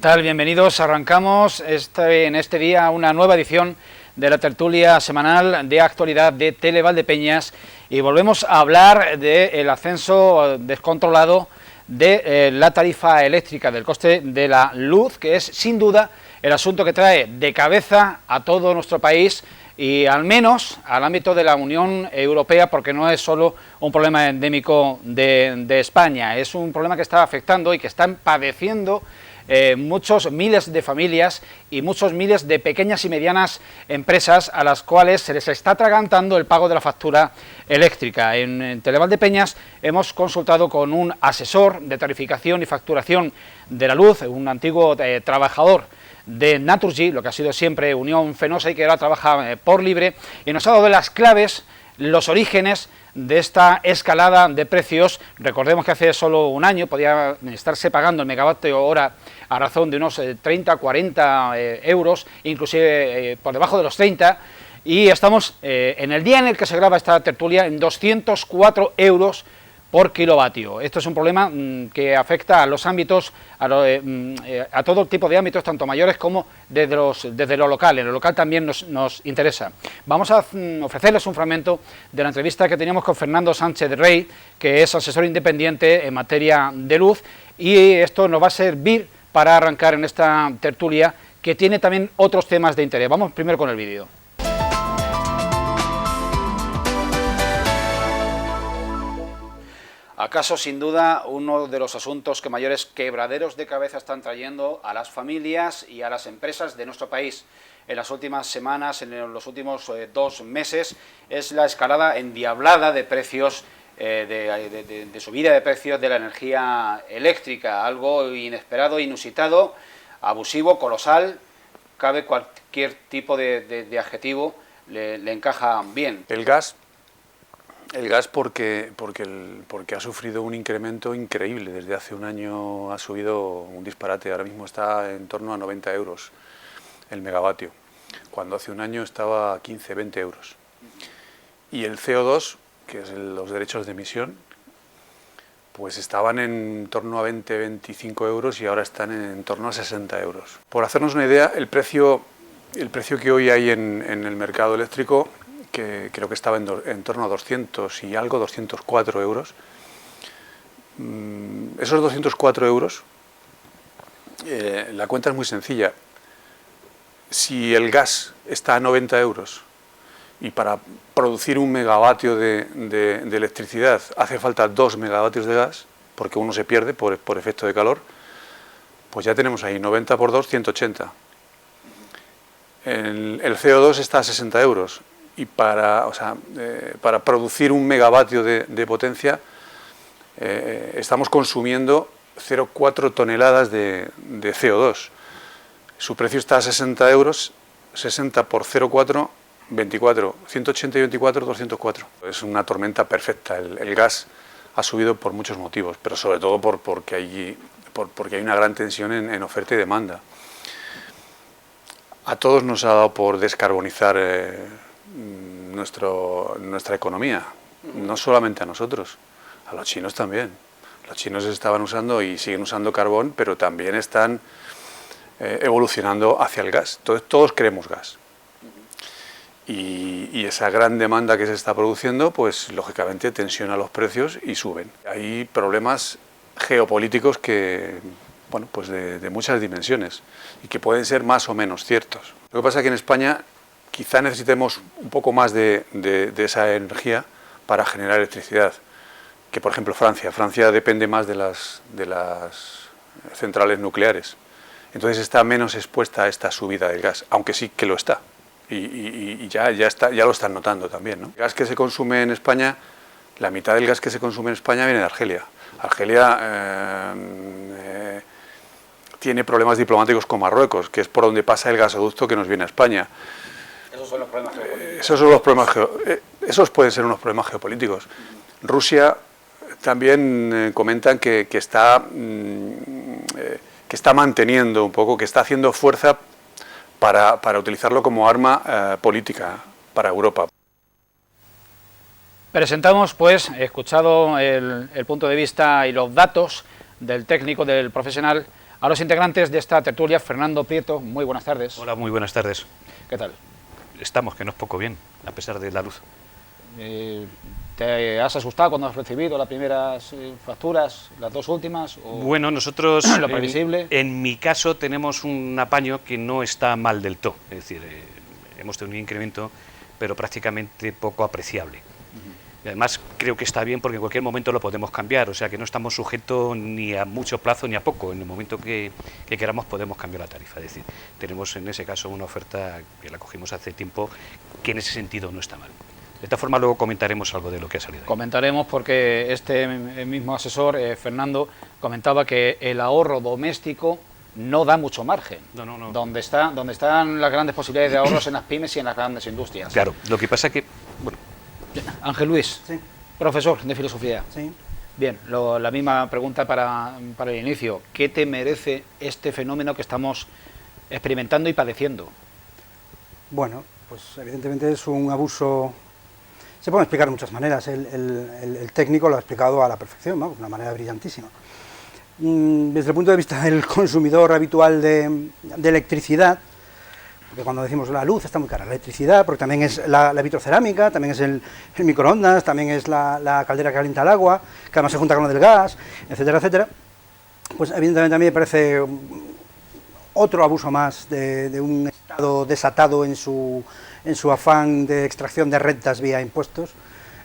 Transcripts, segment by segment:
tal? Bienvenidos. Arrancamos en este día una nueva edición de la tertulia semanal de actualidad de Tele-Valdepeñas y volvemos a hablar del ascenso descontrolado de la tarifa eléctrica, del coste de la luz, que es sin duda el asunto que trae de cabeza a todo nuestro país y al menos al ámbito de la Unión Europea, porque no es solo un problema endémico de España, es un problema que está afectando y que están padeciendo muchos miles de familias y muchos miles de pequeñas y medianas empresas a las cuales se les está atragantando el pago de la factura eléctrica. En Tele-Valdepeñas hemos consultado con un asesor de tarificación y facturación de la luz, un antiguo trabajador de Naturgy, lo que ha sido siempre Unión Fenosa y que ahora trabaja por libre, y nos ha dado las claves, los orígenes de esta escalada de precios. Recordemos que hace solo un año podía estarse pagando el megavatio hora a razón de unos 30, 40 euros, inclusive por debajo de los 30, y estamos en el día en el que se graba esta tertulia en 204 euros por kilovatio. Esto es un problema que afecta a los ámbitos, a todo tipo de ámbitos, tanto mayores como desde lo local. En lo local también nos interesa. Vamos a ofrecerles un fragmento de la entrevista que teníamos con Fernando Sánchez Rey, que es asesor independiente en materia de luz, y esto nos va a servir para arrancar en esta tertulia, que tiene también otros temas de interés. Vamos primero con el vídeo. ¿Acaso sin duda uno de los asuntos que mayores quebraderos de cabeza están trayendo a las familias y a las empresas de nuestro país en las últimas semanas, en los últimos 2 meses, es la escalada endiablada de precios, de subida de precios de la energía eléctrica? Algo inesperado, inusitado, abusivo, colosal. Cabe cualquier tipo de adjetivo, le encaja bien. El gas porque ha sufrido un incremento increíble. Desde hace un año ha subido un disparate. Ahora mismo está en torno a 90 euros el megavatio, cuando hace un año estaba a 15, 20 euros. Y el CO2, que es los derechos de emisión, pues estaban en torno a 20, 25 euros y ahora están en torno a 60 euros. Por hacernos una idea, el precio que hoy hay en el mercado eléctrico, que creo que estaba en torno a 200 y algo, 204 euros. Esos 204 euros, la cuenta es muy sencilla. Si el gas está a 90 euros y para producir un megavatio de electricidad hace falta 2 megavatios de gas, porque uno se pierde por efecto de calor, pues ya tenemos ahí 90 por 2, 180. El CO2 está a 60 euros. Y para producir un megavatio de potencia estamos consumiendo 0,4 toneladas de CO2. Su precio está a 60 euros, 60 por 0,4, 24, 180 y 24, 204. Es una tormenta perfecta. El gas ha subido por muchos motivos, pero sobre todo porque hay una gran tensión en oferta y demanda. A todos nos ha dado por descarbonizar nuestra economía, no solamente a nosotros, a los chinos también. Los chinos estaban usando y siguen usando carbón, pero también están evolucionando hacia el gas. Entonces todos queremos gas. Y esa gran demanda que se está produciendo, pues lógicamente tensiona los precios y suben. Hay problemas geopolíticos que, bueno, pues de muchas dimensiones y que pueden ser más o menos ciertos. Lo que pasa es que en España quizá necesitemos un poco más de esa energía para generar electricidad, que por ejemplo Francia. Francia depende más de las centrales nucleares, entonces está menos expuesta a esta subida del gas, aunque sí que lo está, y ya lo están notando también, ¿no? El gas que se consume en España, la mitad del gas que se consume en España viene de Argelia. Argelia tiene problemas diplomáticos con Marruecos, que es por donde pasa el gasoducto que nos viene a España. Esos son los problemas geopolíticos. Esos pueden ser unos problemas geopolíticos. Rusia también comentan que está manteniendo un poco, que está haciendo fuerza para utilizarlo como arma política para Europa. Presentamos, pues, escuchado el punto de vista y los datos del técnico, del profesional, A los integrantes de esta tertulia, Fernando Prieto, muy buenas tardes. Hola, muy buenas tardes. ¿Qué tal? Estamos, que no es poco bien, a pesar de la luz. ¿Te has asustado cuando has recibido las primeras facturas, las dos últimas? ¿O bueno, nosotros, lo previsible? En mi caso, tenemos un apaño que no está mal del todo. Es decir, hemos tenido un incremento, pero prácticamente poco apreciable. Y además creo que está bien porque en cualquier momento lo podemos cambiar, o sea que no estamos sujetos ni a mucho plazo ni a poco. En el momento que queramos podemos cambiar la tarifa. Es decir, tenemos en ese caso una oferta que la cogimos hace tiempo, que en ese sentido no está mal. De esta forma luego comentaremos algo de lo que ha salido ahí. Comentaremos porque este mismo asesor, Fernando, comentaba que el ahorro doméstico no da mucho margen. No. Donde están las grandes posibilidades de ahorros en las pymes y en las grandes industrias. Claro, lo que pasa es que... Bueno, Ángel Luis, sí. Profesor de filosofía. Sí. Bien, la misma pregunta para el inicio. ¿Qué te merece este fenómeno que estamos experimentando y padeciendo? Bueno, pues evidentemente es un abuso. Se puede explicar de muchas maneras. El técnico lo ha explicado a la perfección, ¿no? De una manera brillantísima. Desde el punto de vista del consumidor habitual de electricidad, porque cuando decimos la luz está muy cara, la electricidad, porque también es la vitrocerámica, también es el microondas, también es la caldera que calienta el agua, que además se junta con lo del gas, etcétera, etcétera, pues evidentemente a mí me parece otro abuso más de un Estado desatado en su afán de extracción de rentas vía impuestos,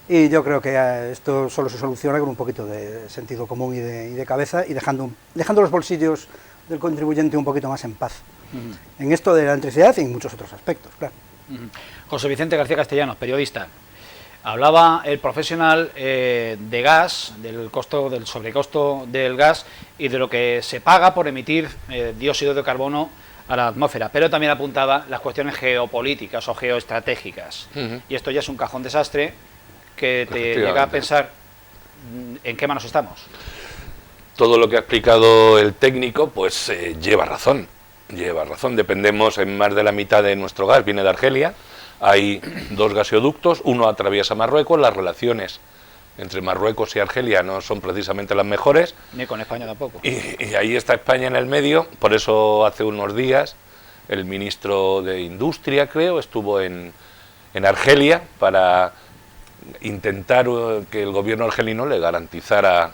y yo creo que esto solo se soluciona con un poquito de sentido común y de cabeza, y dejando los bolsillos del contribuyente un poquito más en paz. En esto de la electricidad y en muchos otros aspectos, claro. José Vicente García Castellanos, periodista. Hablaba el profesional de gas, del sobrecosto del gas y de lo que se paga por emitir dióxido de carbono a la atmósfera, pero también apuntaba las cuestiones geopolíticas o geoestratégicas. Y esto ya es un cajón desastre que te llega a pensar en qué manos estamos. Todo lo que ha explicado el técnico, pues lleva razón. Dependemos en más de la mitad de nuestro gas, viene de Argelia, hay dos gasoductos, uno atraviesa Marruecos, las relaciones entre Marruecos y Argelia no son precisamente las mejores. Ni con España tampoco. Y ahí está España en el medio, por eso hace unos días el ministro de Industria, creo, estuvo en Argelia para intentar que el gobierno argelino le garantizara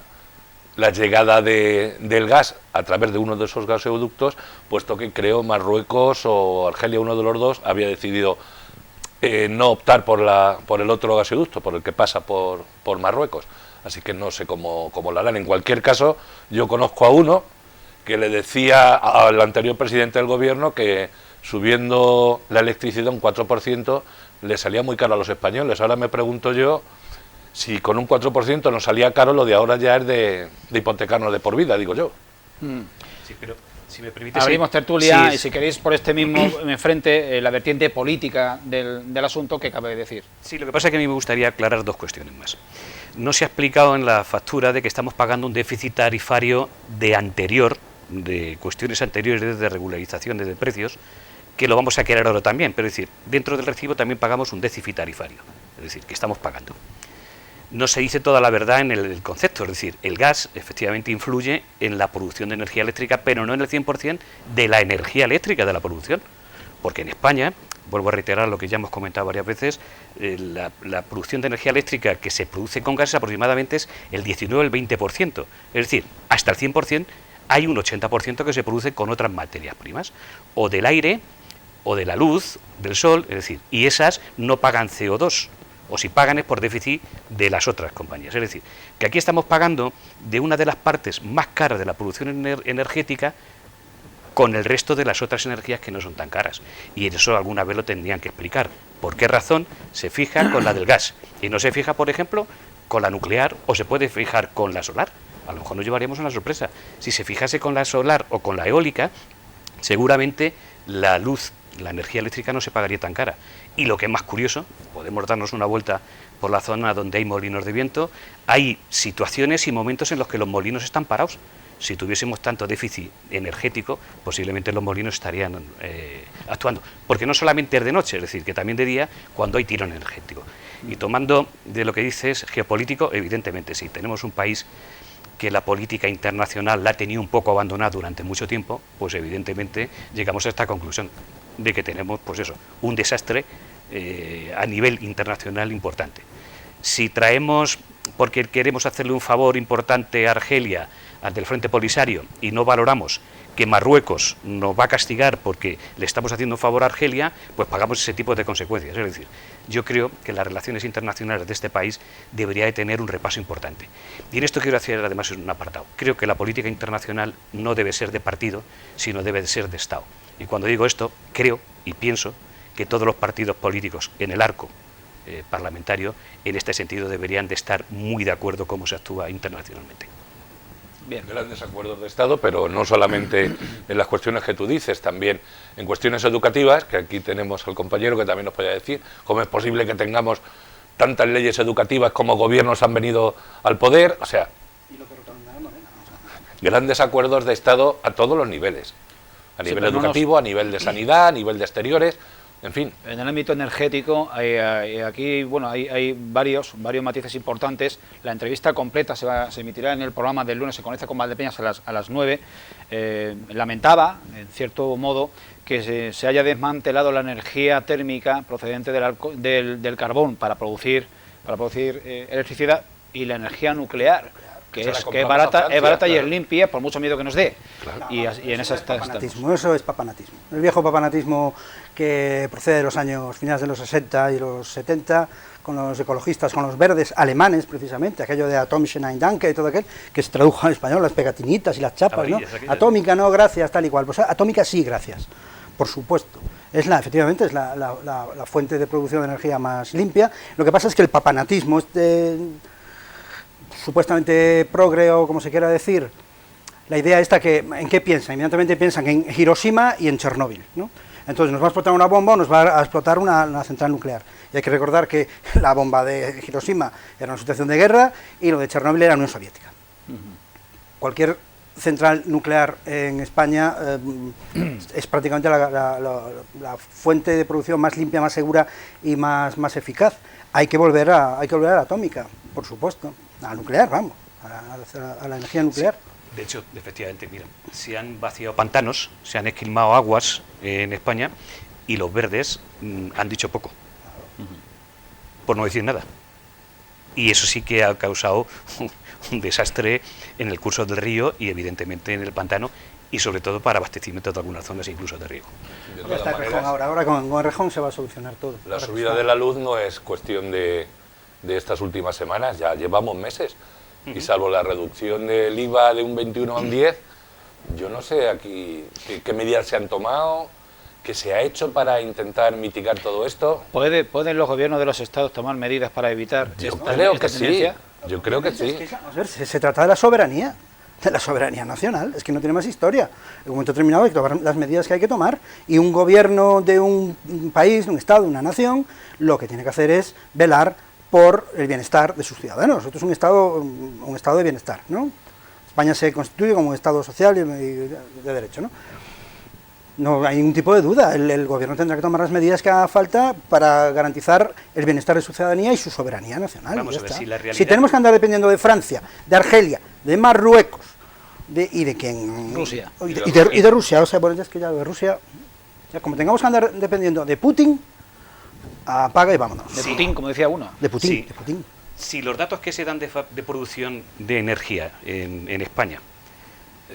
la llegada del gas a través de uno de esos gasoductos, puesto que creo Marruecos o Argelia, uno de los dos, había decidido no optar por el otro gasoducto, por el que pasa por Marruecos. Así que no sé cómo lo harán. En cualquier caso, yo conozco a uno que le decía al anterior presidente del gobierno que subiendo la electricidad un 4% le salía muy caro a los españoles. Ahora me pregunto yo si con un 4% nos salía caro, lo de ahora ya es de hipotecarnos de por vida, digo yo. Sí, pero si me permite... Abrimos tertulia sí, y si queréis por este mismo frente la vertiente política del asunto que cabe decir. Sí, lo que pasa es que a mí me gustaría aclarar dos cuestiones más. No se ha explicado en la factura de que estamos pagando un déficit tarifario de cuestiones anteriores de regularización de precios, que lo vamos a querer ahora también, pero es decir, dentro del recibo también pagamos un déficit tarifario, es decir, que estamos pagando. No se dice toda la verdad en el concepto, es decir, el gas efectivamente influye en la producción de energía eléctrica, pero no en el 100% de la energía eléctrica de la producción, porque en España, vuelvo a reiterar lo que ya hemos comentado varias veces, la producción de energía eléctrica que se produce con gas aproximadamente es el 19 o el 20%, es decir, hasta el 100% hay un 80% que se produce con otras materias primas, o del aire, o de la luz, del sol, es decir, y esas no pagan CO2, o si pagan es por déficit de las otras compañías. Es decir, que aquí estamos pagando de una de las partes más caras de la producción energética con el resto de las otras energías que no son tan caras. Y eso alguna vez lo tendrían que explicar. ¿Por qué razón se fija con la del gas? Y no se fija, por ejemplo, con la nuclear, o se puede fijar con la solar. A lo mejor nos llevaríamos una sorpresa. Si se fijase con la solar o con la eólica, seguramente la luz, la energía eléctrica no se pagaría tan cara. Y lo que es más curioso, podemos darnos una vuelta por la zona donde hay molinos de viento, hay situaciones y momentos en los que los molinos están parados. Si tuviésemos tanto déficit energético, posiblemente los molinos estarían actuando. Porque no solamente es de noche, es decir, que también de día cuando hay tirón energético. Y tomando de lo que dices geopolítico, evidentemente sí, tenemos un país que la política internacional la ha tenido un poco abandonada durante mucho tiempo, pues evidentemente llegamos a esta conclusión de que tenemos, pues eso, un desastre a nivel internacional importante. Si traemos, porque queremos hacerle un favor importante a Argelia, ante el Frente Polisario, y no valoramos que Marruecos nos va a castigar porque le estamos haciendo un favor a Argelia, pues pagamos ese tipo de consecuencias. Es decir, yo creo que las relaciones internacionales de este país debería de tener un repaso importante. Y en esto quiero hacer además un apartado. Creo que la política internacional no debe ser de partido, sino debe de ser de Estado. Y cuando digo esto, creo y pienso que todos los partidos políticos en el arco parlamentario, en este sentido, deberían de estar muy de acuerdo cómo se actúa internacionalmente. Bien. Grandes acuerdos de Estado, pero no solamente en las cuestiones que tú dices, también en cuestiones educativas, que aquí tenemos al compañero que también nos puede decir cómo es posible que tengamos tantas leyes educativas como gobiernos han venido al poder, o sea, grandes acuerdos de Estado a todos los niveles, a nivel educativo, a nivel de sanidad, a nivel de exteriores, en fin. En el ámbito energético, aquí bueno, hay varios matices importantes. La entrevista completa se emitirá en el programa del lunes, se conecta con Valdepeñas a las 9. Lamentaba, en cierto modo, que se haya desmantelado la energía térmica procedente del carbón para producir electricidad, y la energía nuclear, que es barata y es limpia, por mucho miedo que nos dé. Claro. Y en esa estamos. Eso es papanatismo. El viejo papanatismo que procede de los años finales de los 60 y los 70, con los ecologistas, con los verdes alemanes, precisamente, aquello de Atomische Danke y todo aquel, que se tradujo al español, las pegatinitas y las chapas, ¿no? Atómica no, gracias, tal y cual. Pues atómica sí, gracias, por supuesto. Efectivamente, es la fuente de producción de energía más limpia. Lo que pasa es que el papanatismo, supuestamente progre o como se quiera decir, la idea esta ¿en qué piensan? Inmediatamente piensan en Hiroshima y en Chernóbil, ¿no? Entonces nos va a explotar una bomba o nos va a explotar una central nuclear. Y hay que recordar que la bomba de Hiroshima era una situación de guerra y lo de Chernóbil era Unión Soviética. Cualquier central nuclear en España es prácticamente la fuente de producción más limpia, más segura y más eficaz. Hay que volver a la atómica, por supuesto, a la nuclear, vamos, a la energía nuclear. Sí. De hecho, efectivamente, mira, se han vaciado pantanos, se han esquilmado aguas en España, y los verdes han dicho poco, por no decir nada. Y eso sí que ha causado un desastre en el curso del río y evidentemente en el pantano, y sobre todo para abastecimiento de algunas zonas incluso de riego. Ahora con el Rejón se va a solucionar todo. La subida de la luz no es cuestión de estas últimas semanas, ya llevamos meses. Y salvo la reducción del IVA de un 21 a un 10, yo no sé aquí qué medidas se han tomado, qué se ha hecho para intentar mitigar todo esto. ¿Pueden los gobiernos de los estados tomar medidas para evitar Yo creo que sí. Vamos a ver, se trata de la soberanía nacional, es que no tiene más historia. En un momento determinado hay que tomar las medidas que hay que tomar, y un gobierno de un país, de un estado, de una nación, lo que tiene que hacer es velar por el bienestar de sus ciudadanos. Nosotros es un estado de bienestar, ¿no? España se constituye como un estado social y de derecho, ¿no? No hay ningún tipo de duda. El gobierno tendrá que tomar las medidas que haga falta para garantizar el bienestar de su ciudadanía y su soberanía nacional. Vamos a ver si la realidad... Si tenemos que andar dependiendo de Francia, de Argelia, de Marruecos, y de quién... Rusia. Y de Rusia, o sea, bueno, es que ya de Rusia... Ya como tengamos que andar dependiendo de Putin, apaga y vámonos. De Putin, como decía uno. De Putin, Sí. de Putin. Si los datos que se dan de producción de energía en España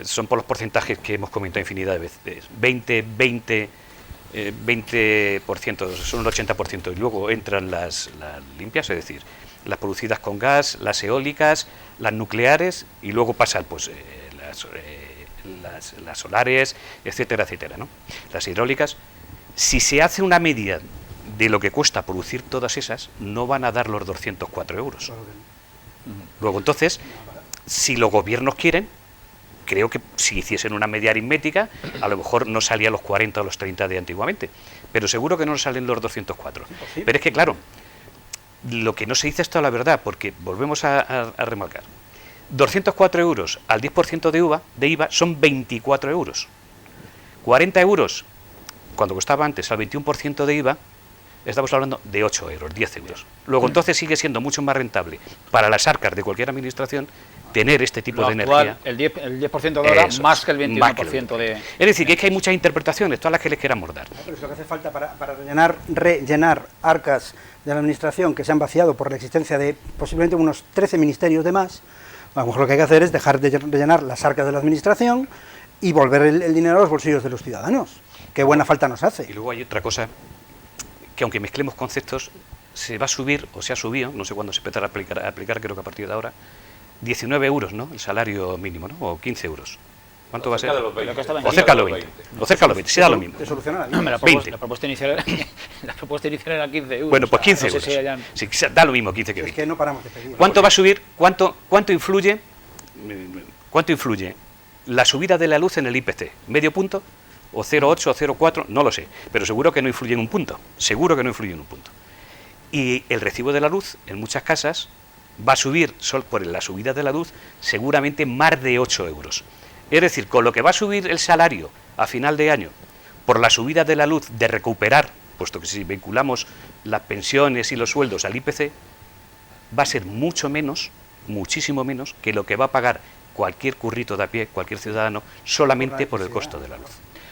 son por los porcentajes que hemos comentado infinidad de veces, 20%, son el 80%, y luego entran las limpias, es decir, las producidas con gas, las eólicas, las nucleares, y luego pasan pues las solares, etcétera, etcétera, ¿no? Las hidráulicas. Si se hace una media de lo que cuesta producir todas esas, no van a dar los 204 euros. Luego, entonces, si los gobiernos quieren, creo que si hiciesen una media aritmética, a lo mejor no salía los 40 o los 30 de antiguamente, pero seguro que no salen los 204. Pero es que, claro, lo que no se dice es toda la verdad, porque volvemos a remarcar. 204 euros al 10% de IVA son 24 euros. 40 euros, cuando costaba antes al 21% de IVA, estamos hablando de 8 euros, 10 euros. Luego entonces sigue siendo mucho más rentable para las arcas de cualquier administración tener este tipo Lo de actual, energía. el 10% de ahora, Eso más es, que el 21% más que el 21%. de... Es decir, que es que hay muchas interpretaciones, todas las que les queramos dar. Pero es lo que hace falta para rellenar arcas de la administración que se han vaciado por la existencia de posiblemente unos 13 ministerios de más. A lo mejor lo que hay que hacer es dejar de rellenar las arcas de la administración y volver el dinero a los bolsillos de los ciudadanos. Qué buena falta nos hace. Y luego hay otra cosa, que aunque mezclemos conceptos, se va a subir, o se ha subido, no sé cuándo se empezará a aplicar, creo que a partir de ahora, 19 euros, ¿no? El salario mínimo, ¿no? O 15 euros. ¿Cuánto va a ser? O cerca de los 20. O cerca de los 20, si da lo mismo. Te soluciona la vida. Hombre, 20. la propuesta inicial era 15 euros. Bueno, pues 15 no sé euros. si hayan- Sí, da lo mismo 15 que Es 20. que no paramos de pedir. ¿Cuánto va a subir? ¿Cuánto influye? ¿Cuánto influye la subida de la luz en el IPC? ¿Medio punto? ¿O 0,8 o 0,4? No lo sé. Pero seguro que no influye en un punto. Seguro que no influye en un punto. Y el recibo de la luz en muchas casas va a subir, por la subida de la luz, seguramente más de 8 euros. Es decir, con lo que va a subir el salario a final de año, por la subida de la luz, de recuperar, puesto que si vinculamos las pensiones y los sueldos al IPC, va a ser mucho menos, muchísimo menos, que lo que va a pagar cualquier currito de a pie, cualquier ciudadano, solamente por el costo de la luz.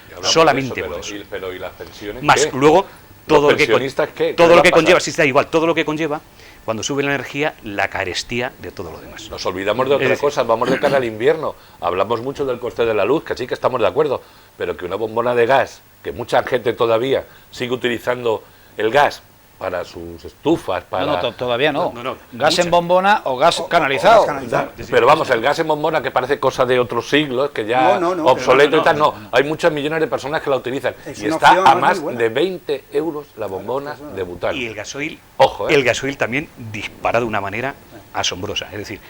Y hablamos Solamente de por eso, eso. pero ¿y las pensiones? Más qué? luego todo lo que pensionistas qué? ¿Qué todo les lo va que a pasar? conlleva, si está igual, todo lo que conlleva cuando sube la energía, la carestía de todo lo demás. Nos olvidamos de otras decir- cosas, vamos de cara al invierno. Hablamos mucho del coste de la luz, que sí que estamos de acuerdo, pero que una bombona de gas, que mucha gente todavía sigue utilizando el gas para sus estufas, para... No, todavía no. No, Gas mucha. en bombona o gas canalizado. gas canalizado. Pero vamos, el gas en bombona, que parece cosa de otros siglos, que ya No, obsoleto pero y tal, no. Hay muchas millones de personas que la utilizan. Es Y una está opción a muy más buena. de 20 euros la bombona de butano. Y el gasoil, Ojo, ¿eh? el gasoil también dispara de una manera asombrosa. Es decir,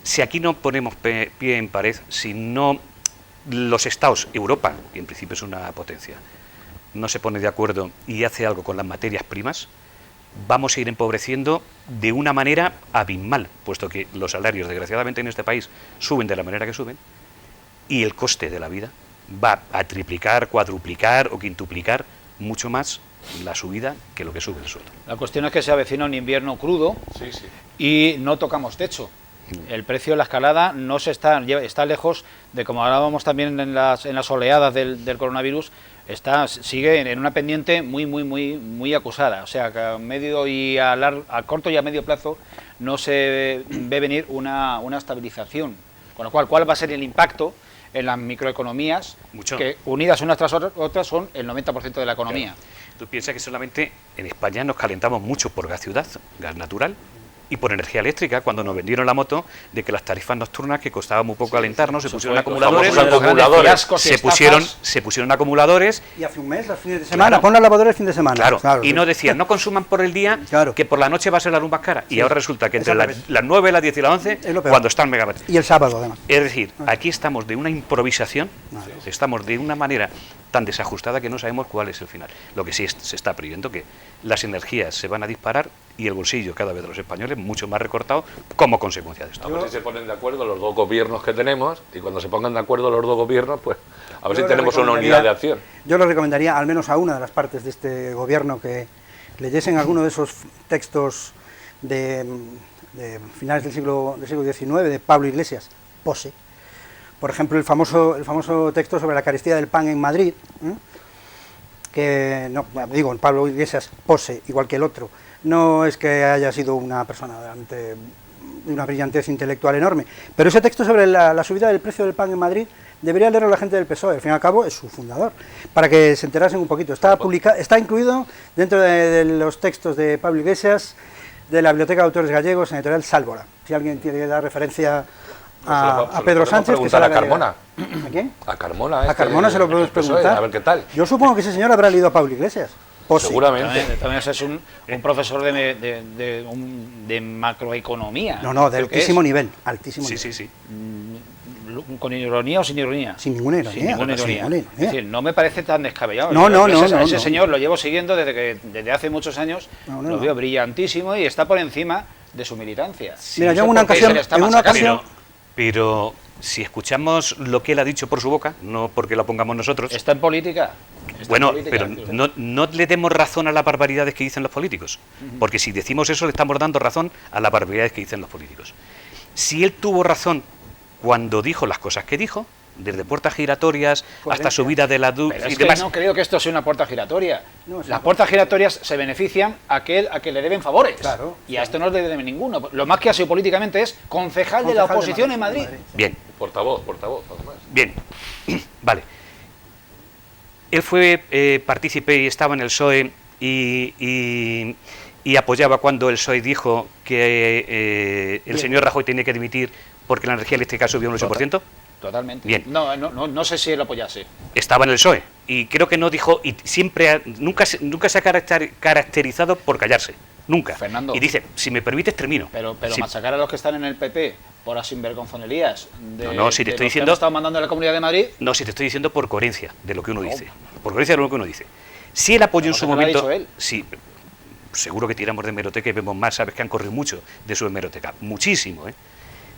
si aquí no ponemos pie en pared, si no los estados, Europa, que en principio es una potencia, no se pone de acuerdo y hace algo con las materias primas, vamos a ir empobreciendo de una manera abismal, puesto que los salarios, desgraciadamente, en este país suben de la manera que suben y el coste de la vida va a triplicar, cuadruplicar o quintuplicar mucho más la subida que lo que sube el sueldo. La cuestión es que se avecina un invierno crudo Sí, sí. y no tocamos techo. El precio de la escalada no se está lejos de, como hablábamos también en las oleadas del coronavirus, sigue en una pendiente muy acusada. O sea, que a corto y a medio plazo no se ve venir una estabilización. Con lo cual, ¿cuál va a ser el impacto en las microeconomías Mucho. que unidas unas tras otras son el 90% de la economía? Tú piensas que solamente en España nos calentamos mucho por gas ciudad, gas natural, y por energía eléctrica, cuando nos vendieron la moto de que las tarifas nocturnas, que costaba muy poco calentarnos, se pusieron acumuladores, famosos acumuladores. se pusieron acumuladores, Y hace un mes, los fines de semana, pon la lavadora el fin de semana. claro, y sí. no decían, no consuman por el día, Claro. que por la noche va a ser la luz más cara. Sí. Y ahora resulta que entre Es al las revés. 9, las 10 y las 11, Es lo peor. cuando está el megavatio. Y el sábado, además. Es decir, aquí estamos de una improvisación, Claro. estamos de una manera tan desajustada que no sabemos cuál es el final. Lo que sí se está previendo que las energías se van a disparar y el bolsillo cada vez de los españoles mucho más recortado como consecuencia de esto. A ver si se ponen de acuerdo los dos gobiernos que tenemos, y cuando se pongan de acuerdo los dos gobiernos, pues a ver si Yo le tenemos una recomendaría- unidad de acción. Yo le recomendaría, al menos a una de las partes de este gobierno, que leyesen alguno de esos textos de finales del siglo XIX de Pablo Iglesias, Pose. Por ejemplo, el famoso texto sobre la carestía del pan en Madrid, que, no, digo, Pablo Iglesias, Pose, igual que el otro, no es que haya sido una persona realmente de una brillantez intelectual enorme, pero ese texto sobre la subida del precio del pan en Madrid debería leerlo la gente del PSOE, al fin y al cabo es su fundador, para que se enterasen un poquito. Está incluido dentro de los textos de Pablo Iglesias, de la Biblioteca de Autores Gallegos, en editorial Sálvora. Si alguien tiene que dar referencia a Pedro Sánchez, que se la a Carmona. ¿A quién? A Carmona. A Carmona se lo podemos preguntar. A ver qué tal. Yo supongo que ese señor habrá leído a Pablo Iglesias. Pose. Seguramente. También es un profesor de macroeconomía. No, de Creo que altísimo es. nivel. Altísimo Sí, nivel. sí, sí. ¿Con ironía o sin ironía? Sin ninguna ironía. Sin ninguna sin ironía. ninguna Es ironía. decir, no me parece tan descabellado. No, Yo no, ese no. señor lo llevo siguiendo desde hace muchos años, No, lo veo brillantísimo y está por encima de su militancia. Mira, yo No en sé una por qué ocasión- se le está en una machacando. ocasión- Pero si escuchamos lo que él ha dicho por su boca, no porque lo pongamos nosotros, ¿Está en política? Está en bueno, política. pero no le demos razón a las barbaridades que dicen los políticos, porque si decimos eso le estamos dando razón a las barbaridades que dicen los políticos. si él tuvo razón cuando dijo las cosas que dijo, desde puertas giratorias hasta subida de la luz Pero y es que demás. no creo que esto sea una puerta giratoria. No, es Las una puertas giratorias se benefician a que le deben favores. Claro, y a esto no le deben ninguno. Lo más que ha sido políticamente es concejal de la oposición en Madrid. Bien, Portavoz, además. bien, vale. Él fue partícipe y estaba en el PSOE y apoyaba cuando el PSOE dijo que el señor Rajoy tenía que dimitir porque la energía eléctrica subió un 8%. Totalmente. Bien. No sé si él apoyase. Estaba en el PSOE y creo que no dijo, y siempre, nunca se ha caracterizado por callarse, nunca. Fernando. Y dice, si me permites termino. Pero Sí. machacar a los que están en el PP por las sinvergonzonerías No, si te estoy diciendo- estado mandando a la Comunidad de Madrid. No, si te estoy diciendo por coherencia de lo que uno dice. Por coherencia de lo que uno dice. Si él apoyó en Pero su no lo ha momento... dicho él. Sí, seguro que tiramos de hemeroteca y vemos más, sabes que han corrido mucho de su hemeroteca. Muchísimo, ¿eh?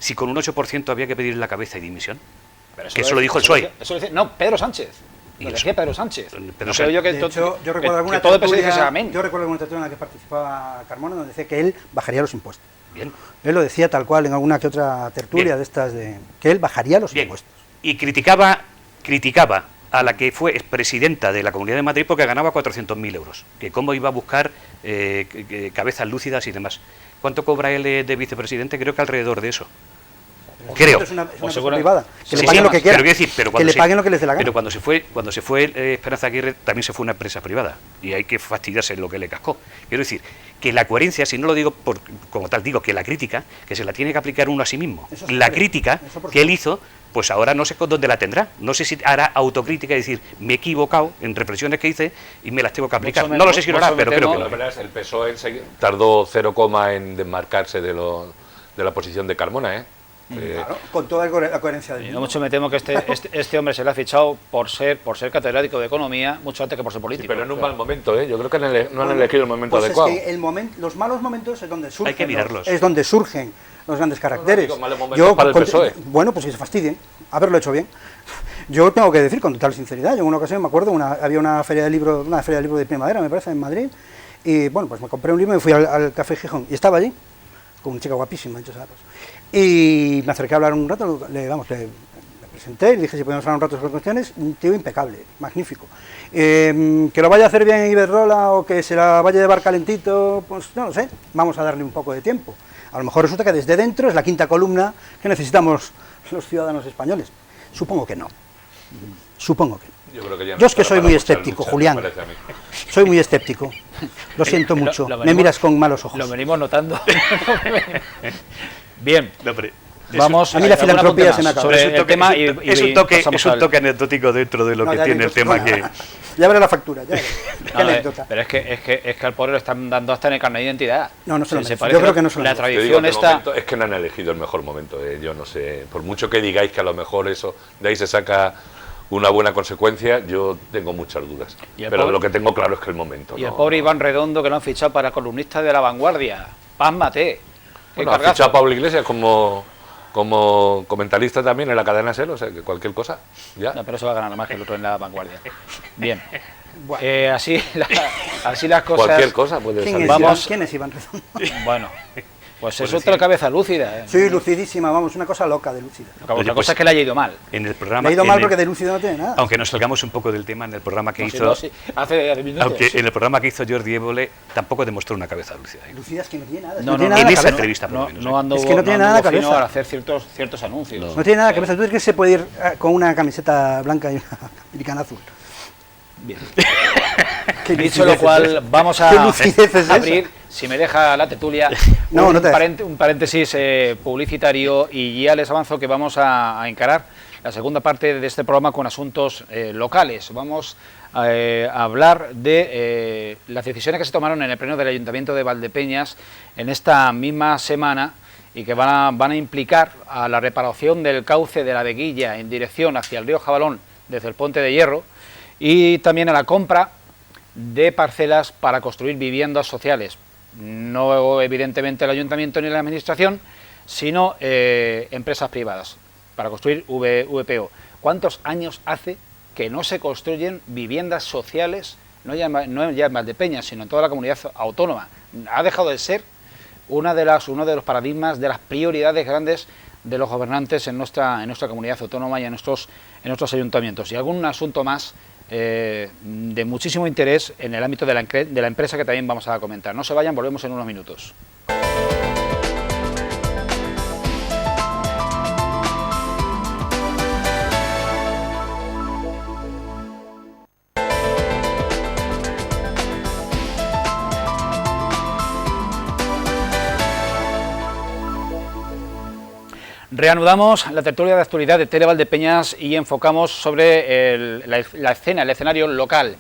Si con un 8% había que pedir la cabeza y dimisión. Pero Que eso lo dijo el PSOE. Eso lo dice, no, Pedro Sánchez. Y Lo eso. decía Pedro Sánchez. Pedro No Sánchez. creo yo que De hecho, yo recuerdo alguna que todo el PS dice tertulia, amén. yo recuerdo alguna tertulia en la que participaba Carmona donde decía que él bajaría los impuestos. Bien. Él lo decía tal cual en alguna que otra tertulia Bien. de estas que él bajaría los Bien. impuestos. Y criticaba a la que fue expresidenta de la Comunidad de Madrid porque ganaba 400.000 euros. Que cómo iba a buscar cabezas lúcidas y demás. ¿Cuánto cobra él de vicepresidente? Creo que alrededor de eso. Creo. Es una O empresa seguro- privada. Que Sí, le paguen sí, lo que quieran. pero quiero decir, pero que cuando le se- paguen lo que les dé la gana. Pero cuando se fue Esperanza Aguirre, también se fue una empresa privada. Y hay que fastidiarse en lo que le cascó. Quiero decir, que la coherencia, si no lo digo como tal, digo que la crítica, que se la tiene que aplicar uno a sí mismo. Eso La siempre, crítica eso por que él supuesto. hizo, pues ahora no sé con dónde la tendrá. No sé si hará autocrítica y decir, me he equivocado en reflexiones que hice y me las tengo que aplicar. Mucho No lo sé si lo hará, mucho pero me creo temo- que lo La hará. verdad es el PSOE tardó 0, en desmarcarse de la posición de Carmona, ¿eh? Claro, con toda la coherencia del Yo mundo. mucho me temo que este hombre se le ha fichado por ser catedrático de economía mucho antes que por ser Sí, político. pero en un mal momento, ¿eh? Yo creo que no han elegido el momento Pues adecuado. es que los malos momentos es donde surgen. Hay que mirarlos. Es donde surgen los grandes caracteres. digo, malos momentos para el PSOE. Bueno, pues que se fastidien, haberlo hecho bien. Yo tengo que decir con total sinceridad, yo en una ocasión me acuerdo, había una feria de libro de primavera, me parece, en Madrid, y bueno, pues me compré un libro y me fui al Café Gijón, y estaba allí, con una chica guapísima, y me acerqué a hablar un rato, le presenté, le dije si podíamos hablar un rato sobre cuestiones, un tío impecable, magnífico. Que lo vaya a hacer bien en Iberdrola o que se la vaya a llevar calentito, pues no lo sé, vamos a darle un poco de tiempo. A lo mejor resulta que desde dentro es la quinta columna que necesitamos los ciudadanos españoles. Supongo que no. Supongo que no. Yo creo que ya no Yo es que estará soy para muy muchas escéptico, luchas, Julián. me parece a mí. Soy muy escéptico. Lo siento mucho. Lo Me venimos- miras con malos ojos. Lo venimos notando. Bien, No, pero vamos. a mí la ¿algún filantropía apunte se me más acaba. sobre es un el toque, tema es un toque, pasamos es un al- toque anecdótico dentro de lo No, que ya tiene el dicho, tema que... Ya veré la factura, ya veré. Qué No, anécdota. pero es que al pobre le están dando hasta en el carnet de identidad. No, no se lo merece. parece Yo creo que no se lo la merece. Te digo tradición que el esta. momento es que no han elegido el mejor momento, yo no sé. Por mucho que digáis que a lo mejor eso, de ahí se saca una buena consecuencia, yo tengo muchas dudas. Y el Pero pobre- lo que tengo claro es que el momento. Y el no- pobre Iván Redondo, que lo han fichado para columnista de La Vanguardia. Pásmate. Qué Bueno, ha cargazo. fichado a Pablo Iglesias como comentarista también en la cadena SER, o sea, que cualquier cosa, ya. No, pero eso va a ganar más que el otro en La Vanguardia. Bien. Así las cosas. Cualquier cosa puede ¿Quién salir. es, Vamos. Iván? ¿Quién es Iván Redondo? Bueno, pues es otra cabeza lúcida. Sí, lucidísima, vamos, una cosa loca de lúcida. Otra Oye, cosa pues, es que le haya ido mal. En el Me programa... ha ido en mal el- porque de lúcido no tiene nada. Aunque nos salgamos un poco del tema, en el programa que No, sí, hizo... no, sí. Hace minutos. Aunque en el programa que hizo Jordi Évole tampoco demostró una cabeza lúcida. Lucida es que no tiene nada. No, tiene no, nada en la esa cabeza. entrevista, por lo menos. No ando, Es que no tiene nada anduvo la fino cabeza. al hacer ciertos anuncios. No tiene nada la cabeza. ¿Tú crees que se puede ir con una camiseta blanca y una americana azul? Bien. Qué Dicho lucidez lo es cual, esa. vamos ¿Qué lucidez es esa? abrir, si me deja la tertulia, No, no te dejo. un paréntesis publicitario, y ya les avanzo que vamos a encarar la segunda parte de este programa con asuntos locales. Vamos a hablar de las decisiones que se tomaron en el pleno del Ayuntamiento de Valdepeñas en esta misma semana y que van a implicar a la reparación del cauce de la Veguilla en dirección hacia el río Jabalón desde el Puente de Hierro, y también a la compra de parcelas para construir viviendas sociales. No evidentemente el ayuntamiento ni la administración, sino empresas privadas, para construir VPO. ¿Cuántos años hace que no se construyen viviendas sociales, no ya en Valdepeñas, sino en toda la comunidad autónoma? Ha dejado de ser uno de los paradigmas, de las prioridades grandes de los gobernantes en nuestra comunidad autónoma y en nuestros ayuntamientos. Y algún asunto más de muchísimo interés en el ámbito de la empresa que también vamos a comentar. No se vayan, volvemos en unos minutos. Reanudamos la tertulia de actualidad de Tele Valdepeñas y enfocamos sobre la escena, el escenario local.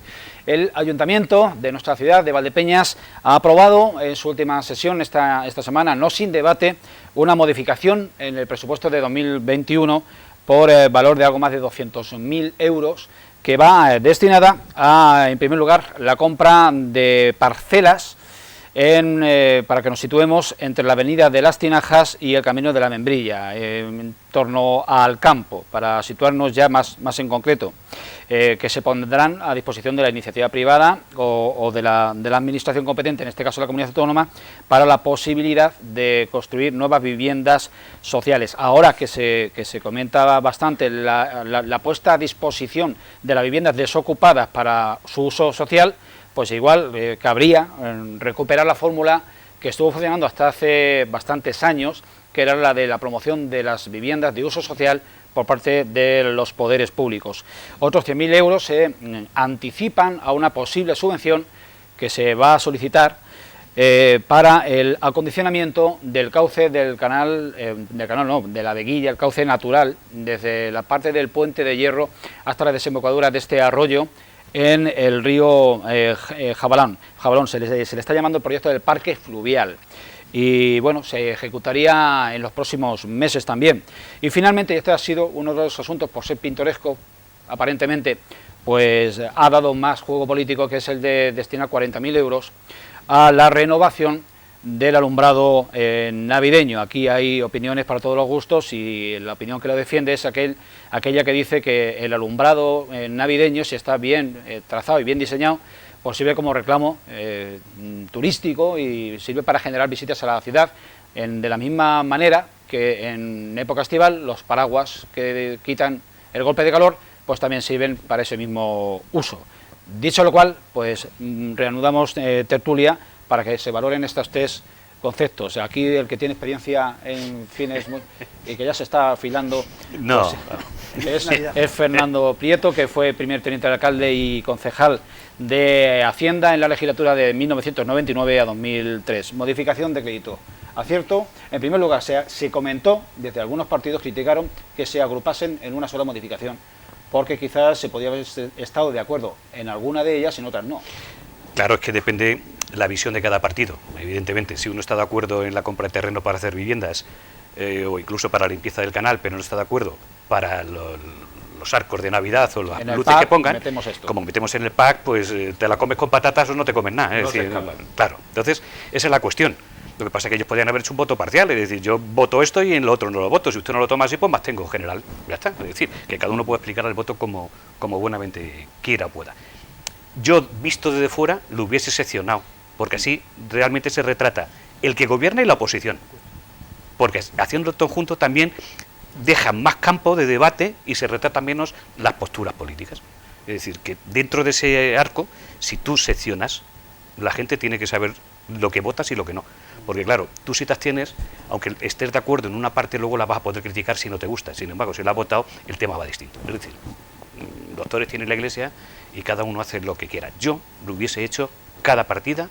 El Ayuntamiento de nuestra ciudad de Valdepeñas ha aprobado en su última sesión esta semana, no sin debate, una modificación en el presupuesto de 2021 por valor de algo más de 200.000 euros, que va destinada a, en primer lugar, la compra de parcelas para que nos situemos entre la avenida de las Tinajas y el camino de la Membrilla, en torno al campo, para situarnos ya más en concreto, que se pondrán a disposición de la iniciativa privada o de la administración competente, en este caso la comunidad autónoma, para la posibilidad de construir nuevas viviendas sociales. Ahora que se comenta bastante la puesta a disposición de las viviendas desocupadas para su uso social, pues igual cabría recuperar la fórmula que estuvo funcionando hasta hace bastantes años, que era la de la promoción de las viviendas de uso social por parte de los poderes públicos. Otros 100.000 euros se anticipan a una posible subvención que se va a solicitar para el acondicionamiento del cauce de la veguilla, el cauce natural, desde la parte del puente de Hierro hasta la desembocadura de este arroyo, en el río Jabalón. Se le está llamando el proyecto del parque fluvial y bueno, se ejecutaría en los próximos meses también. Y finalmente, este ha sido uno de los asuntos, por ser pintoresco, aparentemente, pues ha dado más juego político, que es el de destinar 40.000 euros a la renovación del alumbrado navideño. Aquí hay opiniones para todos los gustos y la opinión que lo defiende es aquella que dice que el alumbrado navideño, si está bien trazado y bien diseñado, pues sirve como reclamo turístico y sirve para generar visitas a la ciudad, de la misma manera que en época estival los paraguas que quitan el golpe de calor pues también sirven para ese mismo uso. Dicho lo cual, pues reanudamos tertulia para que se valoren estos tres conceptos. Aquí el que tiene experiencia en fines y que ya se está afilando pues, es Fernando Prieto, que fue primer teniente de alcalde y concejal de Hacienda en la legislatura de 1999 a 2003. Modificación de crédito. Acierto. En primer lugar, se comentó, desde algunos partidos criticaron que se agrupasen en una sola modificación, porque quizás se podía haber estado de acuerdo en alguna de ellas y en otras no. Claro, es que depende la visión de cada partido. Evidentemente, si uno está de acuerdo en la compra de terreno para hacer viviendas o incluso para la limpieza del canal, pero no está de acuerdo para los arcos de Navidad o las luces que pongan, como metemos en el pack, pues te la comes con patatas o no te comes nada. Es decir, claro, entonces esa es la cuestión. Lo que pasa es que ellos podrían haber hecho un voto parcial, es decir, yo voto esto y en lo otro no lo voto. Si usted no lo toma así, pues más tengo general. Ya está. Es decir, que cada uno puede explicar el voto como buenamente quiera o pueda. Yo, visto desde fuera, lo hubiese seccionado, porque así realmente se retrata el que gobierna y la oposición. Porque haciendo todo junto también deja más campo de debate y se retratan menos las posturas políticas. Es decir, que dentro de ese arco, si tú seccionas, la gente tiene que saber lo que votas y lo que no. Porque claro, tú si te abstienes, aunque estés de acuerdo en una parte, luego la vas a poder criticar si no te gusta. Sin embargo, si la has votado, el tema va distinto. Es decir, doctores tiene la Iglesia y cada uno hace lo que quiera. Yo lo hubiese hecho cada partida,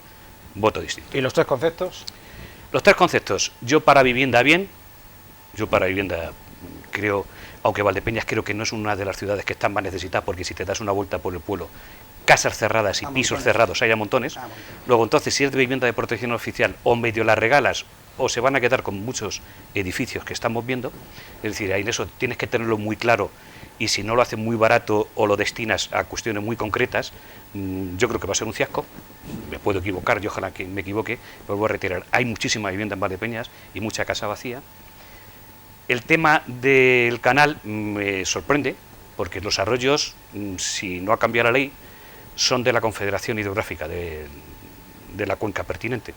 voto distinto. ¿Y los tres conceptos? Los tres conceptos. Yo para vivienda bien, creo, aunque Valdepeñas creo que no es una de las ciudades que están más necesitadas, porque si te das una vuelta por el pueblo, casas cerradas y pisos cerrados hay a montones. Luego entonces, si es de vivienda de protección oficial o medio las regalas o se van a quedar con muchos edificios que estamos viendo, es decir, ahí en eso tienes que tenerlo muy claro. Y si no lo haces muy barato o lo destinas a cuestiones muy concretas, yo creo que va a ser un fiasco. Me puedo equivocar, yo ojalá que me equivoque, pero voy a retirar. Hay muchísima vivienda en Valdepeñas y mucha casa vacía. El tema del canal me sorprende, porque los arroyos, si no ha cambiado la ley, son de la Confederación Hidrográfica de de la cuenca pertinente.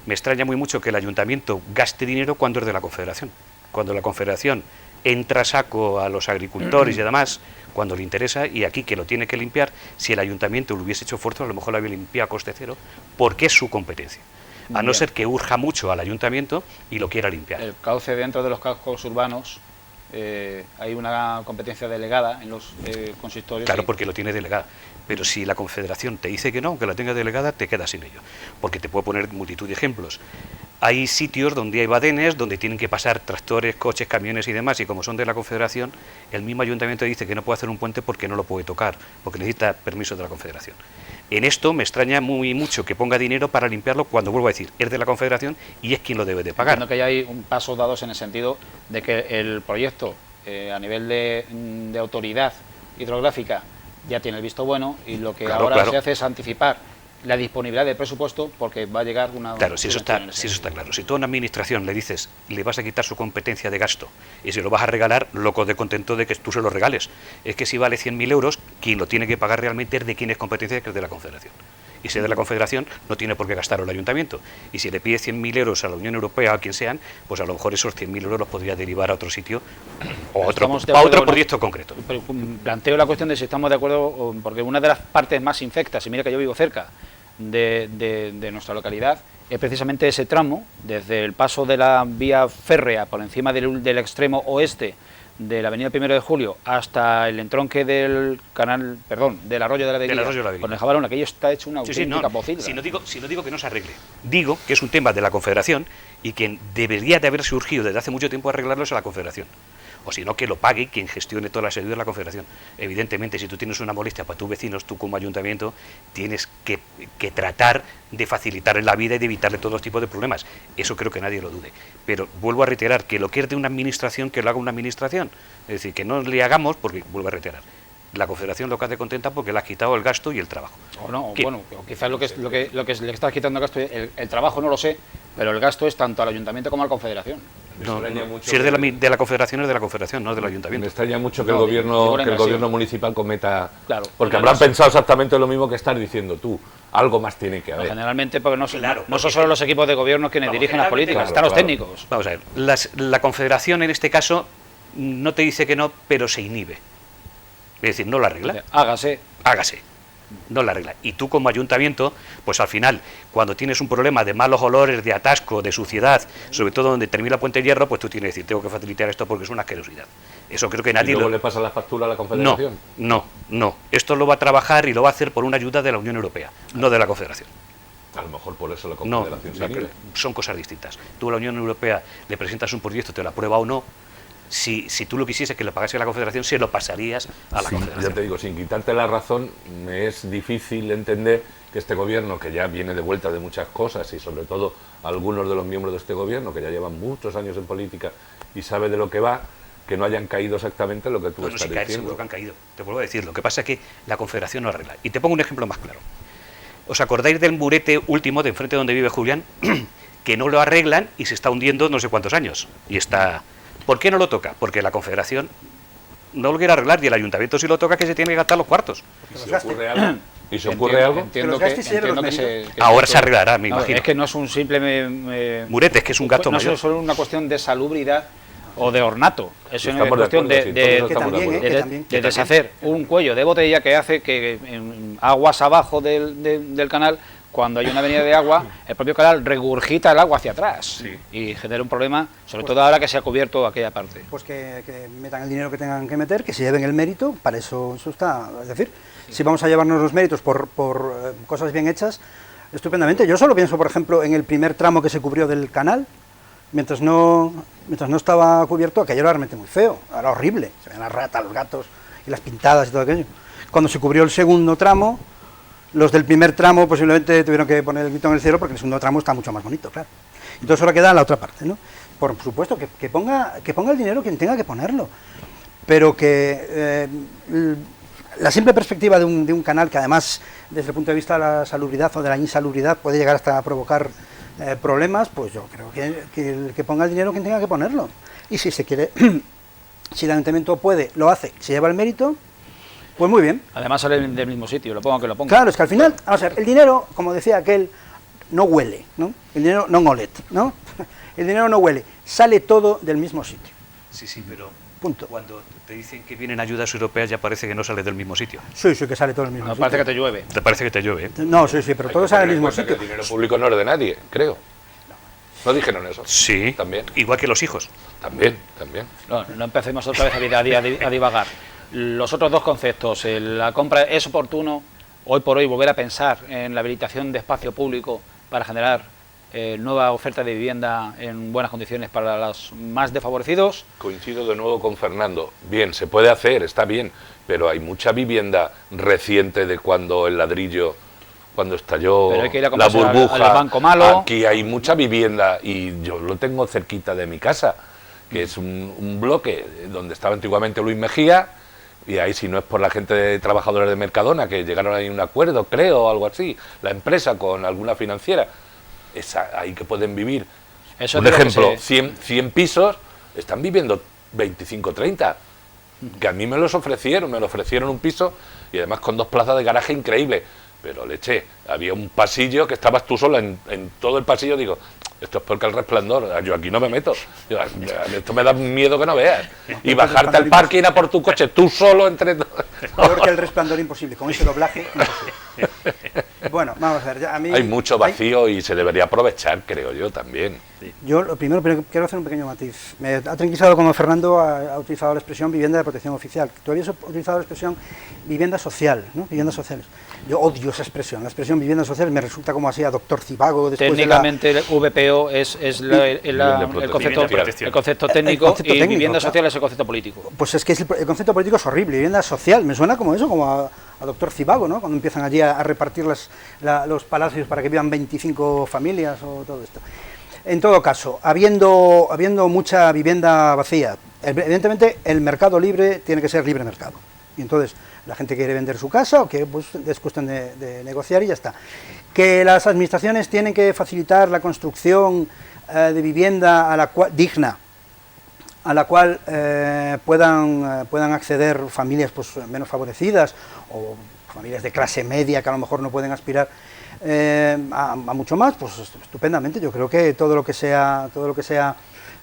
Me extraña muy mucho que el ayuntamiento gaste dinero cuando es de la Confederación. Cuando la Confederación entra a saco a los agricultores y demás, cuando le interesa, y aquí que lo tiene que limpiar, si el ayuntamiento lo hubiese hecho esfuerzo, a lo mejor lo había limpiado a coste cero, porque es su competencia. A no ser que urja mucho al ayuntamiento y lo quiera limpiar. El cauce dentro de los cascos urbanos, hay una competencia delegada en los consistorios. Claro, y... porque lo tiene delegada. Pero si la Confederación te dice que no, aunque la tenga delegada, te quedas sin ello. Porque te puedo poner multitud de ejemplos. Hay sitios donde hay badenes, donde tienen que pasar tractores, coches, camiones y demás, y como son de la Confederación, el mismo ayuntamiento dice que no puede hacer un puente porque no lo puede tocar, porque necesita permiso de la Confederación. En esto me extraña mucho que ponga dinero para limpiarlo cuando, vuelvo a decir, es de la Confederación y es quien lo debe de pagar. Entiendo que ya hay un paso dados en el sentido de que el proyecto, a nivel de autoridad hidrográfica, ya tiene el visto bueno, y lo que ahora se hace es anticipar la disponibilidad de presupuesto porque va a llegar una... Claro, si eso está claro. Si tú a una administración le dices, le vas a quitar su competencia de gasto y se lo vas a regalar, loco de contento de que tú se lo regales. Es que si vale 100.000 euros, quien lo tiene que pagar realmente es de quien es competencia, que es de la Confederación. Y si es de la Confederación, no tiene por qué gastarlo el ayuntamiento. Y si le pide 100.000 euros a la Unión Europea o a quien sean, pues a lo mejor esos 100.000 euros los podría derivar a otro sitio o a otro proyecto concreto. Pero planteo la cuestión de si estamos de acuerdo, porque una de las partes más infectas, y mira que yo vivo cerca de nuestra localidad, es precisamente ese tramo, desde el paso de la vía férrea por encima del extremo oeste de la avenida 1 de Julio hasta el entronque del canal, perdón, del arroyo de la Alegría, con el Jabalón, aquello está hecho una auténtica pocilga. Si no digo que no se arregle, digo que es un tema de la Confederación y quien debería de haber surgido desde hace mucho tiempo arreglarlo es a la Confederación. O si no, que lo pague quien gestione todas las ayudas de la Confederación. Evidentemente, si tú tienes una molestia para tus vecinos, tú como ayuntamiento tienes que tratar de facilitarle la vida y de evitarle todos los tipos de problemas. Eso creo que nadie lo dude. Pero vuelvo a reiterar, que lo que es de una administración, que lo haga una administración. Es decir, que no le hagamos, porque vuelvo a reiterar, la Confederación lo que hace contenta porque le has quitado el gasto y el trabajo. O no, bueno, quizás lo que le estás quitando el gasto, el trabajo no lo sé, pero el gasto es tanto al ayuntamiento como a la Confederación. No, si es de la Confederación, es de la Confederación, no del ayuntamiento. Me extraña mucho que el gobierno municipal cometa... Claro, porque habrán pensado exactamente lo mismo que estás diciendo tú. Algo más tiene que haber. Generalmente, porque no son solo los equipos de gobierno quienes dirigen las políticas, están los técnicos. Vamos a ver, la Confederación en este caso no te dice que no, pero se inhibe. Es decir, no la arregla. Hágase. No la arregla. Y tú como ayuntamiento, pues al final, cuando tienes un problema de malos olores, de atasco, de suciedad, sobre todo donde termina Puente Hierro, pues tú tienes que decir, tengo que facilitar esto porque es una asquerosidad. Eso creo que nadie... ¿Y luego le pasa la factura a la Confederación? No. Esto lo va a trabajar y lo va a hacer por una ayuda de la Unión Europea, no de la Confederación. A lo mejor por eso la Confederación se inhibe. Son cosas distintas. Tú a la Unión Europea le presentas un proyecto, te lo aprueba o no. Si tú lo quisieses que lo pagase a la Confederación, se lo pasarías a la Confederación. Ya te digo, sin quitarte la razón, me es difícil entender que este gobierno, que ya viene de vuelta de muchas cosas, y sobre todo algunos de los miembros de este gobierno, que ya llevan muchos años en política y sabe de lo que va, que no hayan caído exactamente lo que tú estás diciendo. Seguro que han caído. Te vuelvo a decir, lo que pasa es que la Confederación no arregla. Y te pongo un ejemplo más claro. ¿Os acordáis del murete último de enfrente donde vive Julián? Que no lo arreglan y se está hundiendo no sé cuántos años. Y está... ¿Por qué no lo toca? Porque la Confederación no lo quiere arreglar y el ayuntamiento si lo toca que se tiene que gastar los cuartos. ¿Y se ocurre algo? ¿Y se ocurre algo? Entiendo que ahora se arreglará, me imagino. Es que no es un simple... murete, es que es un gasto mayor. No es solo una cuestión de salubridad o de ornato. Es una cuestión de deshacer un cuello de botella que hace que en aguas abajo del canal, cuando hay una avenida de agua, el propio canal regurgita el agua hacia atrás y genera un problema, sobre todo ahora que se ha cubierto aquella parte. Pues que metan el dinero que tengan que meter, que se lleven el mérito, para eso está. Es decir, si vamos a llevarnos los méritos por cosas bien hechas, estupendamente. Yo solo pienso, por ejemplo, en el primer tramo que se cubrió del canal, mientras no estaba cubierto, aquello era realmente muy feo, era horrible, se veían las ratas, los gatos y las pintadas y todo aquello. Cuando se cubrió el segundo tramo, los del primer tramo posiblemente tuvieron que poner el grito en el cielo porque el segundo tramo está mucho más bonito, claro. Entonces ahora queda la otra parte, ¿no? Por supuesto, que ponga el dinero quien tenga que ponerlo, pero que la simple perspectiva de un canal que además, desde el punto de vista de la salubridad o de la insalubridad, puede llegar hasta a provocar problemas, pues yo creo que ponga el dinero quien tenga que ponerlo. Y si se quiere, si el ayuntamiento puede, lo hace, se lleva el mérito, pues muy bien. Además sale del mismo sitio, lo ponga que lo ponga. Claro, es que al final, vamos a ver, el dinero, como decía aquel, no huele, ¿no? El dinero no olet, ¿no? El dinero no huele, sale todo del mismo sitio. Sí, sí, pero Punto. cuando te dicen que vienen ayudas europeas ya parece que no sale del mismo sitio. Sí, sí, que sale todo del mismo No sitio. parece que te llueve. Te parece que te llueve, ¿eh? No, sí, sí, pero Hay todo que sale tener del en mismo cuenta que sitio. el dinero público no es de nadie, creo. ¿No dijeron eso? Sí, También. igual que los hijos. También, también. No empecemos otra vez a divagar. Los otros dos conceptos, la compra, ¿es oportuno hoy por hoy volver a pensar en la habilitación de espacio público para generar nueva oferta de vivienda en buenas condiciones para los más desfavorecidos? Coincido de nuevo con Fernando. Bien, se puede hacer, está bien, pero hay mucha vivienda reciente de cuando el ladrillo, cuando estalló Pero hay que ir a la comprarse burbuja. al banco malo. Aquí hay mucha vivienda y yo lo tengo cerquita de mi casa, que es un bloque donde estaba antiguamente Luis Mejía, y ahí, si no es por la gente de trabajadores de Mercadona, que llegaron ahí a un acuerdo, creo, o algo así, la empresa con alguna financiera, es ahí que pueden vivir. Eso Un es lo que ejemplo, se- 100 pisos, están viviendo 25, 30, que a mí me lo ofrecieron un piso, y además con 2 plazas de garaje increíble, pero leche, había un pasillo que estabas tú sola en todo el pasillo, digo, esto es peor que El Resplandor, yo aquí no me meto, esto me da miedo que no veas, y bajarte al parque y ir a por tu coche, tú solo entre todos. Peor que El Resplandor, imposible, con ese doblaje, imposible. Bueno, vamos a ver, ya a mí... Hay mucho vacío y se debería aprovechar, creo yo, también. Yo lo primero, pero quiero hacer un pequeño matiz. Me ha tranquilizado cuando Fernando ha utilizado la expresión vivienda de protección oficial. Tú habías utilizado la expresión vivienda social, ¿no? Viviendas sociales. Yo odio esa expresión. La expresión vivienda social me resulta como así a doctor Zivago. Técnicamente el VPO es el concepto técnico, concepto y técnico, vivienda claro. social es el concepto político. Pues es que el concepto político es horrible. Vivienda social, me suena como eso, como a doctor Zivago, ¿no? Cuando empiezan allí a repartir los palacios para que vivan 25 familias o todo esto. En todo caso, habiendo mucha vivienda vacía, evidentemente el mercado libre tiene que ser libre mercado. Y entonces la gente quiere vender su casa o que pues, es cuestión de negociar y ya está. Que las administraciones tienen que facilitar la construcción de vivienda digna, a la cual puedan acceder familias pues, menos favorecidas o familias de clase media que a lo mejor no pueden aspirar a mucho más, pues estupendamente. Yo creo que todo lo que sea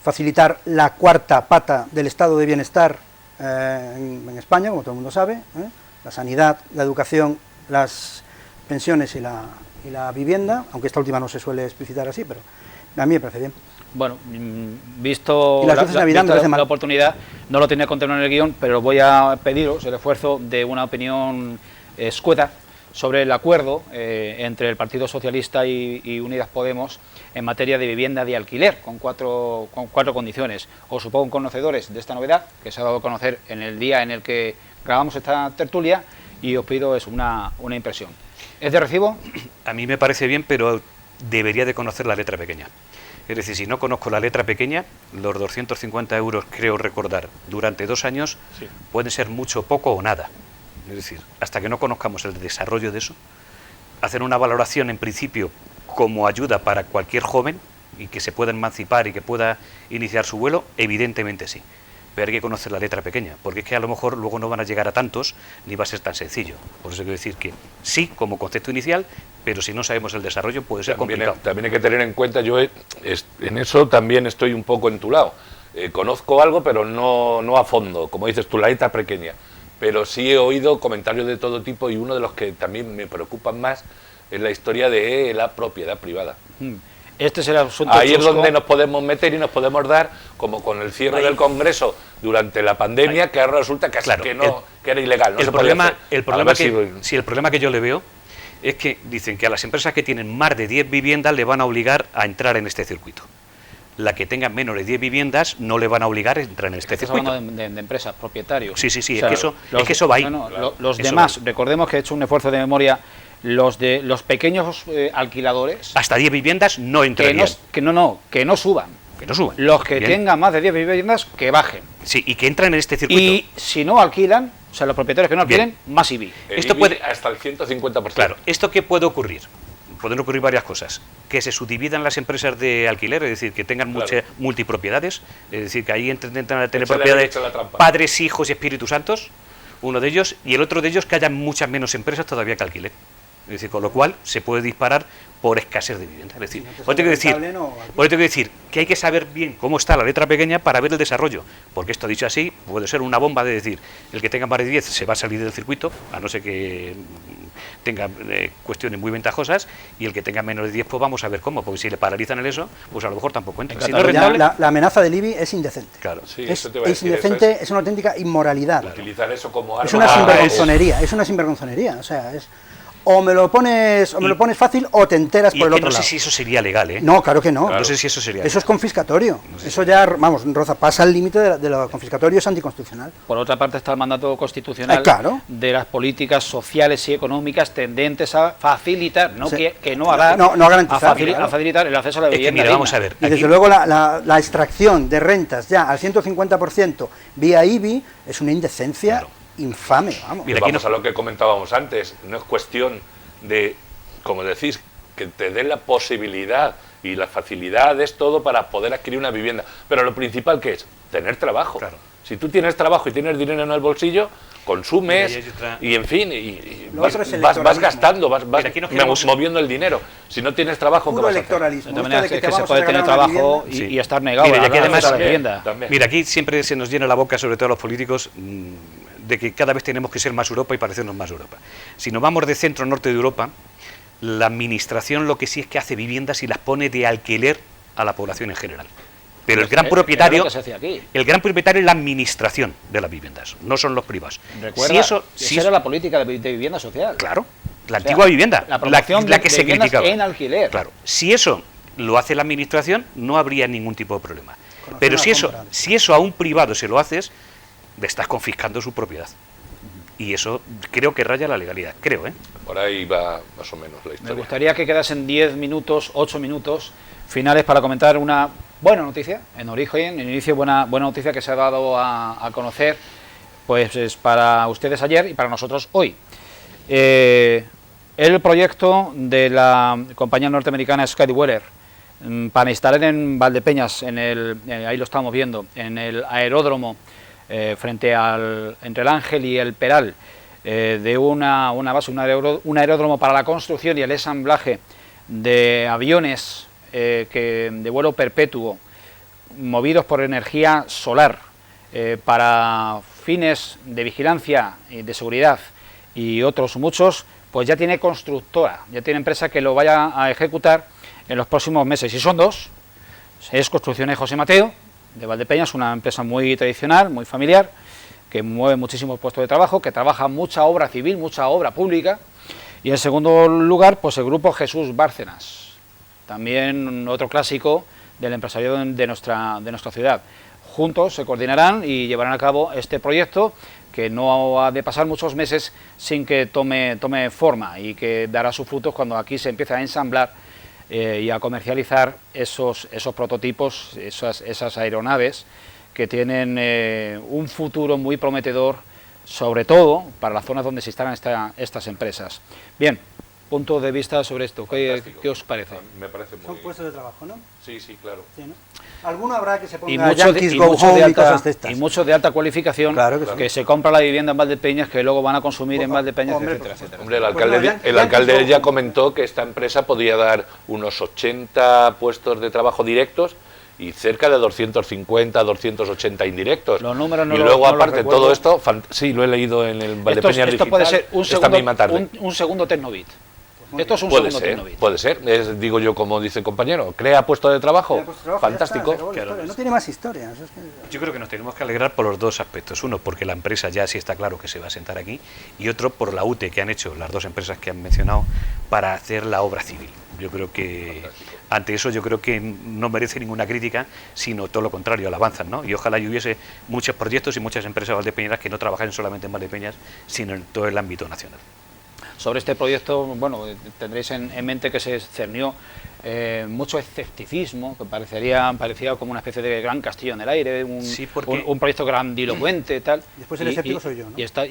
facilitar la cuarta pata del estado de bienestar en España, como todo el mundo sabe, la sanidad, la educación, las pensiones y la vivienda, aunque esta última no se suele explicitar así, pero a mí me parece bien. Bueno, visto Y las luces de Navidad me parece mal. la oportunidad, no lo tenía contemplado en el guión, pero voy a pediros el esfuerzo de una opinión escueta sobre el acuerdo entre el Partido Socialista y Unidas Podemos en materia de vivienda de alquiler, con cuatro condiciones. Os supongo conocedores de esta novedad, que se ha dado a conocer en el día en el que grabamos esta tertulia, y os pido una impresión. ¿Es de recibo? A mí me parece bien, pero debería de conocer la letra pequeña. Es decir, si no conozco la letra pequeña, los 250 euros, creo recordar, durante 2 años, Sí. pueden ser mucho, poco o nada. Es decir, hasta que no conozcamos el desarrollo de eso, hacer una valoración en principio como ayuda para cualquier joven y que se pueda emancipar y que pueda iniciar su vuelo, evidentemente sí. Pero hay que conocer la letra pequeña, porque es que a lo mejor luego no van a llegar a tantos ni va a ser tan sencillo. Por eso quiero decir que sí, como concepto inicial, pero si no sabemos el desarrollo puede ser complicado. También hay que tener en cuenta, yo en eso también estoy un poco en tu lado. Conozco algo, pero no a fondo, como dices tú, la letra pequeña. Pero sí he oído comentarios de todo tipo y uno de los que también me preocupan más es la historia de la propiedad privada. Este es el asunto Ahí es chusco. donde nos podemos meter y nos podemos dar, como con el cierre del Congreso durante la pandemia, que ahora resulta que, Claro, que era ilegal. No el se podía problema, hacer. el A problema ver que, si- sí, el problema que yo le veo es que dicen que a las empresas que tienen más de 10 viviendas le van a obligar a entrar en este circuito. La que tenga menos de 10 viviendas no le van a obligar a entrar en este Estás circuito. hablando de empresas, propietarios. Sí, sí, sí, O sea, es que eso va ahí. Los Eso demás, va. recordemos que he hecho un esfuerzo de memoria, los pequeños alquiladores, Hasta 10 viviendas no que entrarían. que no suban. Que no suban. Los que Bien. tengan más de 10 viviendas, que bajen. Sí, y que entran en este circuito. Y si no alquilan, o sea, los propietarios que no Bien. alquilen, más IBI. el esto IBI puede- hasta el 150%. Claro, ¿esto qué puede ocurrir? Pueden ocurrir varias cosas. Que se subdividan las empresas de alquiler, es decir, que tengan Claro. muchas multipropiedades, es decir, que ahí entran a tener Échale propiedades derecho a la trampa. padres, hijos y Espíritus Santos, uno de ellos, y el otro de ellos que haya muchas menos empresas todavía que alquiler. Es decir, con lo cual se puede disparar por escasez de vivienda. Es decir, Si no te por eso sale tengo que decir, rentable, no, por eso tengo que decir que hay que saber bien cómo está la letra pequeña para ver el desarrollo, porque esto dicho así puede ser una bomba de decir, el que tenga más de 10 se va a salir del circuito, a no ser que tenga cuestiones muy ventajosas, y el que tenga menos de 10 pues vamos a ver cómo, porque si le paralizan el eso, pues a lo mejor tampoco entra. Si no es Ya rentable, la amenaza del IBI es indecente. claro. Sí, Es, eso te iba a es decir, eso indecente, es una auténtica inmoralidad. utilizar eso como arma. Es una Ah, sinvergonzonería, es una sinvergonzonería. O sea, es o me lo pones fácil o te enteras Y por es el que otro no sé lado. si eso sería legal, ¿eh? No, claro que no. No sé si eso sería Eso es legal. confiscatorio. Eso ya, vamos, Roza, pasa el límite de lo confiscatorio, es anticonstitucional. Por otra parte está el mandato constitucional Claro. de las políticas sociales y económicas tendentes a facilitar, no Sí. que no a dar, No a garantizar, a facilitar el acceso a la Es que vivienda mira, digna. vamos a ver. Y aquí- desde luego la extracción de rentas ya al 150% vía IBI es una indecencia Claro. infame, vamos. Mira, aquí Vamos a lo que comentábamos antes, no es cuestión de, como decís, que te den la posibilidad y la facilidad es todo para poder adquirir una vivienda. Pero lo principal que es tener trabajo. Claro. Si tú tienes trabajo y tienes dinero en el bolsillo, consumes Mira, y hay otra- y en fin, y Lo vas, otro es el vas electoralismo. gastando, vas Mira, aquí nos quedamos- moviendo el dinero. Si no tienes trabajo, ¿qué Puro vas a hacer? electoralismo. De todas Esto maneras de que es te que se vamos a puede tener regalar una trabajo vivienda. y estar negado Mira, y a aquí la además- a la También, vivienda. también. Mira, aquí siempre se nos llena la boca, sobre todo a los políticos, de que cada vez tenemos que ser más Europa y parecernos más Europa. Si nos vamos de centro-norte de Europa, la administración lo que sí es que hace viviendas y las pone de alquiler a la población en general. Pero el gran Es propietario, lo que se hace aquí. el gran propietario es la administración de las viviendas, no son los privados. Recuerda, Si eso, esa si era eso- la política de vivienda social. claro, la O sea, antigua vivienda, la promoción la de que se viviendas criticaba. en alquiler. Claro, si eso lo hace la administración, no habría ningún tipo de problema. Conocer Pero la si compra. eso a un privado se lo haces, le estás confiscando su propiedad. Y eso creo que raya la legalidad, creo, ¿eh? Por ahí va más o menos la Me historia. gustaría que quedasen 10 minutos, 8 minutos finales para comentar una buena noticia, en origen, en inicio, buena noticia que se ha dado a conocer, pues es para ustedes ayer y para nosotros hoy. El proyecto de la compañía norteamericana Skyweather para instalar en Valdepeñas, ahí lo estamos viendo, en el aeródromo entre el Ángel y el Peral, de una base, un aeródromo para la construcción y el ensamblaje de aviones de vuelo perpetuo, movidos por energía solar, para fines de vigilancia y de seguridad y otros muchos, pues ya tiene constructora, ya tiene empresa que lo vaya a ejecutar en los próximos meses. Y son dos, es Construcciones José Mateo, de Valdepeñas, una empresa muy tradicional, muy familiar, que mueve muchísimos puestos de trabajo, que trabaja mucha obra civil, mucha obra pública. Y en segundo lugar, pues el grupo Jesús Bárcenas, también otro clásico del empresariado de nuestra ciudad. Juntos se coordinarán y llevarán a cabo este proyecto que no ha de pasar muchos meses sin que tome forma y que dará sus frutos cuando aquí se empiece a ensamblar y a comercializar esos prototipos, esas aeronaves que tienen un futuro muy prometedor, sobre todo para las zonas donde se instalan estas empresas. Bien, punto de vista sobre esto, ¿qué os parece? Me parece muy... Son puestos de trabajo, ¿no? Sí, claro. Sí, ¿no? Alguno habrá que se Y ponga muchos Yankees Go Home y cosas de estas. de alta cualificación, Claro que sí. se compra la vivienda en Valdepeñas, que luego van a consumir en Valdepeñas, Hombre, etcétera, por supuesto. etcétera. Hombre, el Pues alcalde, no, el Yankees alcalde Go ya Home. comentó que esta empresa podía dar unos 80 puestos de trabajo directos y cerca de 250, 280 indirectos. Los números no y lo- luego, no los aparte, recuerdo. todo esto, sí, lo he leído en el Valdepeñas Esto Digital puede ser esta misma tarde. un segundo Tecnobit. Esto es un Puede segundo ser, Tecnobit. puede ser. Digo yo, como dice el compañero, crea puesto de trabajo. Ya, pues, trabajo, ya Fantástico. está, se acabó la historia. No tiene más historias. Es que... Yo creo que nos tenemos que alegrar por los dos aspectos. Uno, porque la empresa ya sí está claro que se va a sentar aquí, y otro, por la UTE que han hecho las dos empresas que han mencionado para hacer la obra civil. Yo creo que ante eso yo creo que no merece ninguna crítica, sino todo lo contrario, alabanzas, ¿no? Y ojalá hubiese muchos proyectos y muchas empresas valdepeñeras que no trabajen solamente en Valdepeñas, sino en todo el ámbito nacional. Sobre este proyecto, bueno, tendréis en mente que se cernió mucho escepticismo, que parecía como una especie de gran castillo en el aire, un proyecto grandilocuente, tal. Después el escéptico soy yo, ¿no? Y está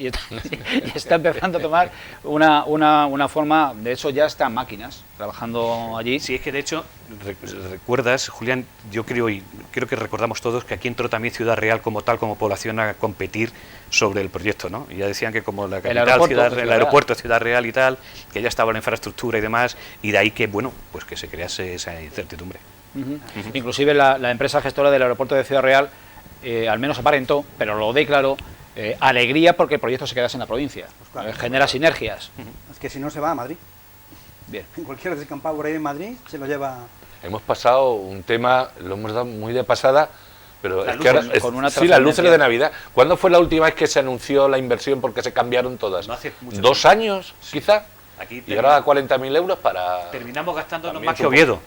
empezando a tomar una forma, de hecho ya están máquinas trabajando allí. Sí, es que de hecho, recuerdas, Julián, yo creo que recordamos todos que aquí entró también Ciudad Real como tal, como población, a competir sobre el proyecto, ¿no? Y ya decían que como la capital, el aeropuerto Ciudad Real y tal, que ya estaba la infraestructura y demás, y de ahí que, bueno, pues que se crease esa incertidumbre. Inclusive la empresa gestora del aeropuerto de Ciudad Real, al menos aparentó, pero lo declaró, alegría porque el proyecto se quedase en la provincia. Pues claro, genera sinergias. Es que si no se va a Madrid. Bien. En cualquier descampado por ahí en Madrid se lo lleva. Hemos pasado un tema, lo hemos dado muy de pasada, pero las es que ahora sí, las luces de Navidad. ¿Cuándo fue la última vez que se anunció la inversión porque se cambiaron todas? No hace mucho 2 años, sí. Quizá. Aquí y ahora 40.000 euros para... Terminamos gastándonos también más que Oviedo.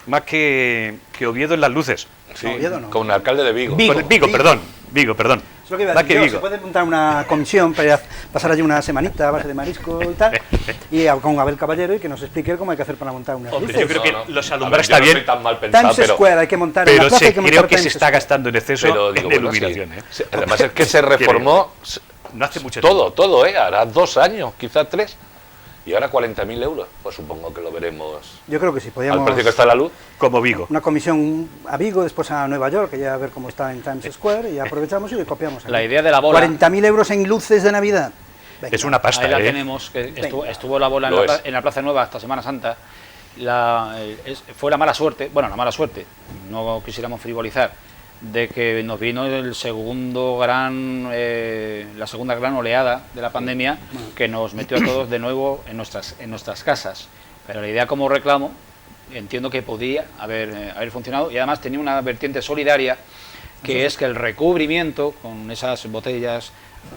Más que Oviedo en las luces. Sí, No, Oviedo no. con el alcalde de Vigo. Vigo, perdón. Es lo que iba a decir yo, se puede montar una comisión para pasar allí una semanita a base de marisco y tal, y con Abel Caballero y que nos explique cómo hay que hacer para montar unas luces. Yo creo que los alumbrar está bien. No soy tan mal pensado, Times Square hay que montar pero en la plaza, hay que creo montar que se Times está Square. gastando en exceso pero, digo, de bueno, iluminación. sí. Además es que se reformó no hace mucho tiempo. todo, hará 2 años, quizás 3. Y ahora 40.000 euros, pues supongo que lo veremos. Yo creo que sí, podríamos... Al precio que está la luz. Como Vigo. Una comisión a Vigo, después a Nueva York, que ya a ver cómo está en Times Square, y aprovechamos y le copiamos aquí. La idea de la bola. 40.000 euros en luces de Navidad. Venga. Es una pasta, Ahí la tenemos, que estuvo la bola en la Plaza Nueva hasta Semana Santa. Fue la mala suerte, no quisiéramos frivolizar, de que nos vino la segunda gran oleada de la pandemia, que nos metió a todos de nuevo en nuestras casas. Pero la idea como reclamo, entiendo que podía haber funcionado, y además tenía una vertiente solidaria, que es que el recubrimiento con esas botellas,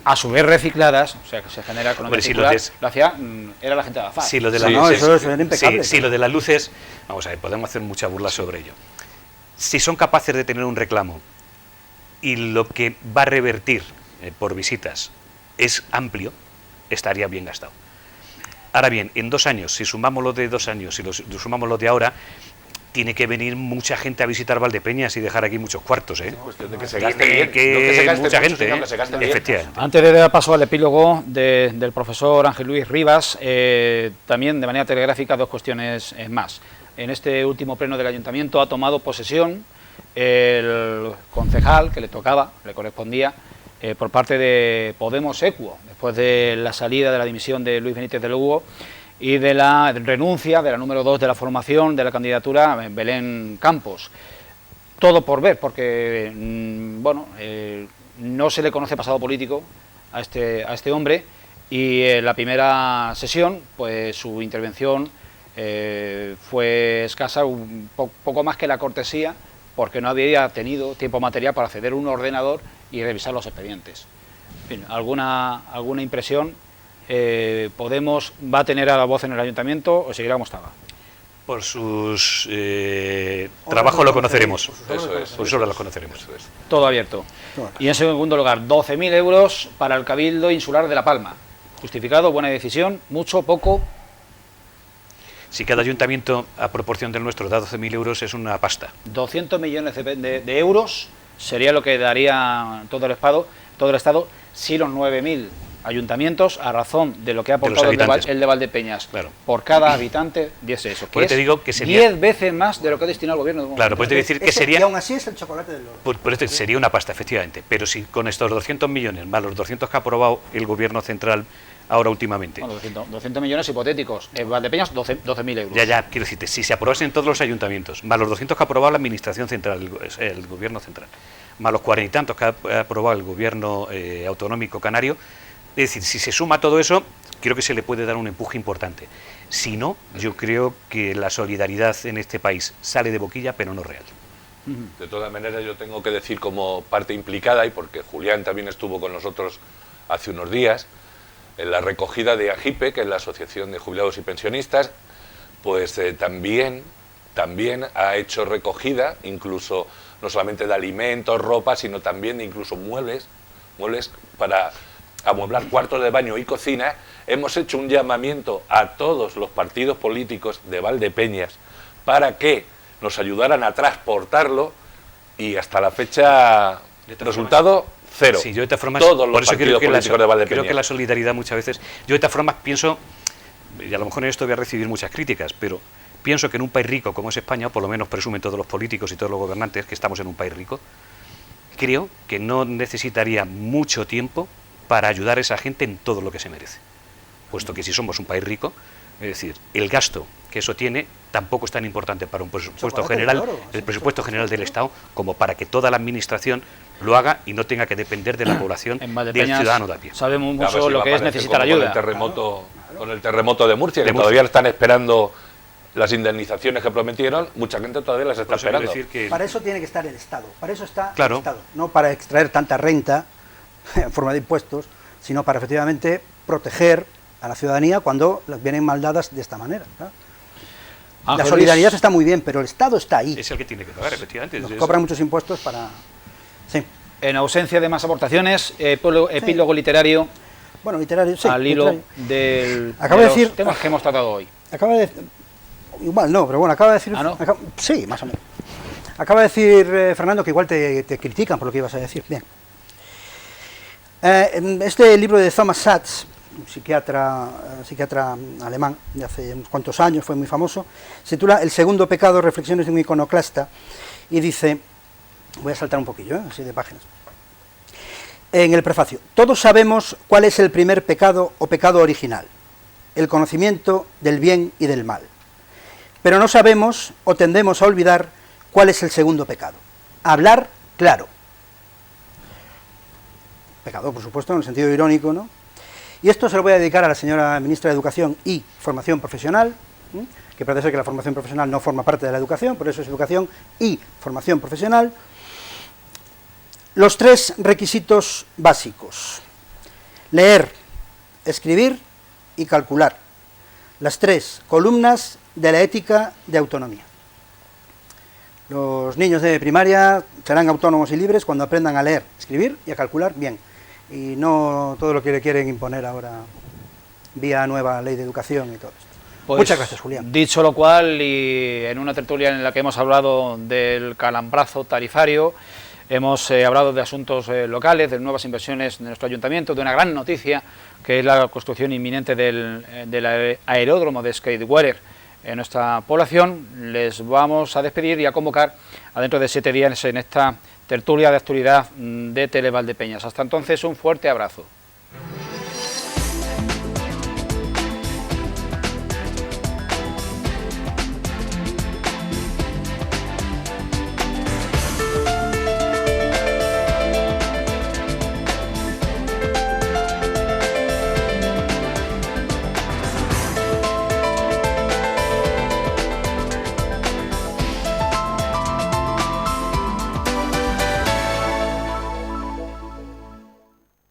a su vez recicladas, o sea que se genera economía circular, lo hacía, era la gente de Azar. Sí, lo de eso era impecable. Sí, lo de las luces, vamos a ver, podemos hacer mucha burla sobre ello. Si son capaces de tener un reclamo y lo que va a revertir por visitas es amplio, estaría bien gastado. Ahora bien, en 2 años, si sumamos los de 2 años y sumamos los de ahora, tiene que venir mucha gente a visitar Valdepeñas y dejar aquí muchos cuartos, ¿eh? Cuestión de que se gaste bien. Mucha gente, ¿eh? Efectivamente. Antes de dar paso al epílogo del profesor Ángel Luis Rivas, también de manera telegráfica 2 cuestiones más. En este último pleno del Ayuntamiento ha tomado posesión el concejal que le correspondía, por parte de Podemos Equo, después de la salida de la dimisión de Luis Benítez de Lugo y de la renuncia de la número 2 de la formación de la candidatura, Belén Campos. Todo por ver, porque no se le conoce pasado político a este hombre, y en la primera sesión, pues su intervención fue escasa, poco más que la cortesía, porque no había tenido tiempo material para acceder a un ordenador y revisar los expedientes. En fin, ¿alguna impresión? ¿Podemos va a tener a la voz en el Ayuntamiento o seguirá como estaba? Por sus trabajos lo conoceremos. Eso es. Por sus obras lo conoceremos. Eso es. Todo abierto. Y en segundo lugar, 12.000 euros para el Cabildo Insular de La Palma. Justificado, buena decisión, mucho, poco. Si cada ayuntamiento, a proporción del nuestro, da 12.000 euros, es una pasta. 200 millones de euros sería lo que daría todo el Estado si los 9.000 ayuntamientos, a razón de lo que ha aportado el de Valdepeñas, claro, por cada habitante, diese eso. Pues te digo que sería 10 veces más de lo que ha destinado el gobierno. Claro, pues te decir que sería... Y aún así es el chocolate del oro. Por esto sería una pasta, efectivamente. Pero si con estos 200 millones, más los 200 que ha aprobado el gobierno central ahora últimamente... Bueno, 200 millones hipotéticos. Valdepeñas, 12.000 euros. Ya, quiero decirte, si se aprobasen todos los ayuntamientos, más los 200 que ha aprobado la administración central, el gobierno central, más los 40 y tantos que ha aprobado el gobierno autonómico canario, es decir, si se suma todo eso, creo que se le puede dar un empuje importante. Si no, yo creo que la solidaridad en este país sale de boquilla, pero no real. De todas maneras, yo tengo que decir como parte implicada, y porque Julián también estuvo con nosotros hace unos días, en la recogida de AGIPE, que es la Asociación de Jubilados y Pensionistas, pues también ha hecho recogida, incluso no solamente de alimentos, ropa, sino también de incluso muebles para amueblar cuartos de baño y cocina. Hemos hecho un llamamiento a todos los partidos políticos de Valdepeñas para que nos ayudaran a transportarlo y hasta la fecha resultado cero. Sí, yo de todas formas, todos los por eso partidos políticos de Valdepeñas. creo que la solidaridad muchas veces, yo de todas formas pienso, y a lo mejor en esto voy a recibir muchas críticas, pero pienso que en un país rico como es España, o por lo menos presumen todos los políticos y todos los gobernantes que estamos en un país rico, creo que no necesitaría mucho tiempo para ayudar a esa gente en todo lo que se merece. Puesto que si somos un país rico, es decir, el gasto que eso tiene tampoco es tan importante para un presupuesto general, el presupuesto general del Estado, como para que toda la administración lo haga y no tenga que depender de la población, del ciudadano de a pie. Sabemos Claro, mucho si lo va que a es parecer necesitar como ayuda. Con el terremoto de Murcia, que todavía están esperando las indemnizaciones que prometieron, mucha gente todavía las está esperando. Para eso tiene que estar el Estado, para eso está Claro. el Estado, no para extraer tanta renta en forma de impuestos, sino para efectivamente proteger a la ciudadanía cuando las vienen mal dadas de esta manera, ¿no? La solidaridad está muy bien, pero el Estado está ahí. Es el que tiene que pagar, efectivamente. Nos cobran muchos impuestos para... Sí. En ausencia de más aportaciones, epílogo literario Bueno, literario, sí. al hilo literario. de Acabo de los decir... temas que hemos tratado hoy. Acaba de... Igual no, pero bueno, acaba de decir... ¿Ah, no? Sí, más o menos. Acaba de decir Fernando que igual te critican por lo que ibas a decir. Bien. En este libro de Thomas Sachs, un psiquiatra alemán de hace unos cuantos años, fue muy famoso, se titula El segundo pecado, reflexiones de un iconoclasta, y dice, voy a saltar un poquillo, así de páginas, en el prefacio: todos sabemos cuál es el primer pecado o pecado original, el conocimiento del bien y del mal, pero no sabemos o tendemos a olvidar cuál es el segundo pecado, hablar claro. Pecado, por supuesto, en el sentido irónico, ¿no? Y esto se lo voy a dedicar a la señora ministra de Educación y Formación Profesional, que parece ser que la formación profesional no forma parte de la educación, por eso es educación y formación profesional. Los tres requisitos básicos: leer, escribir y calcular. Las tres columnas de la ética de autonomía. Los niños de primaria serán autónomos y libres cuando aprendan a leer, escribir y a calcular bien. Y no todo lo que le quieren imponer ahora vía nueva ley de educación y todo esto. Pues, muchas gracias, Julián. Dicho lo cual, y en una tertulia en la que hemos hablado del calambrazo tarifario, hemos hablado de asuntos locales, de nuevas inversiones de nuestro ayuntamiento, de una gran noticia que es la construcción inminente del aeródromo de Skateweather en nuestra población. Les vamos a despedir y a convocar a dentro de 7 días en esta tertulia de actualidad de Tele Valdepeñas. Hasta entonces, un fuerte abrazo.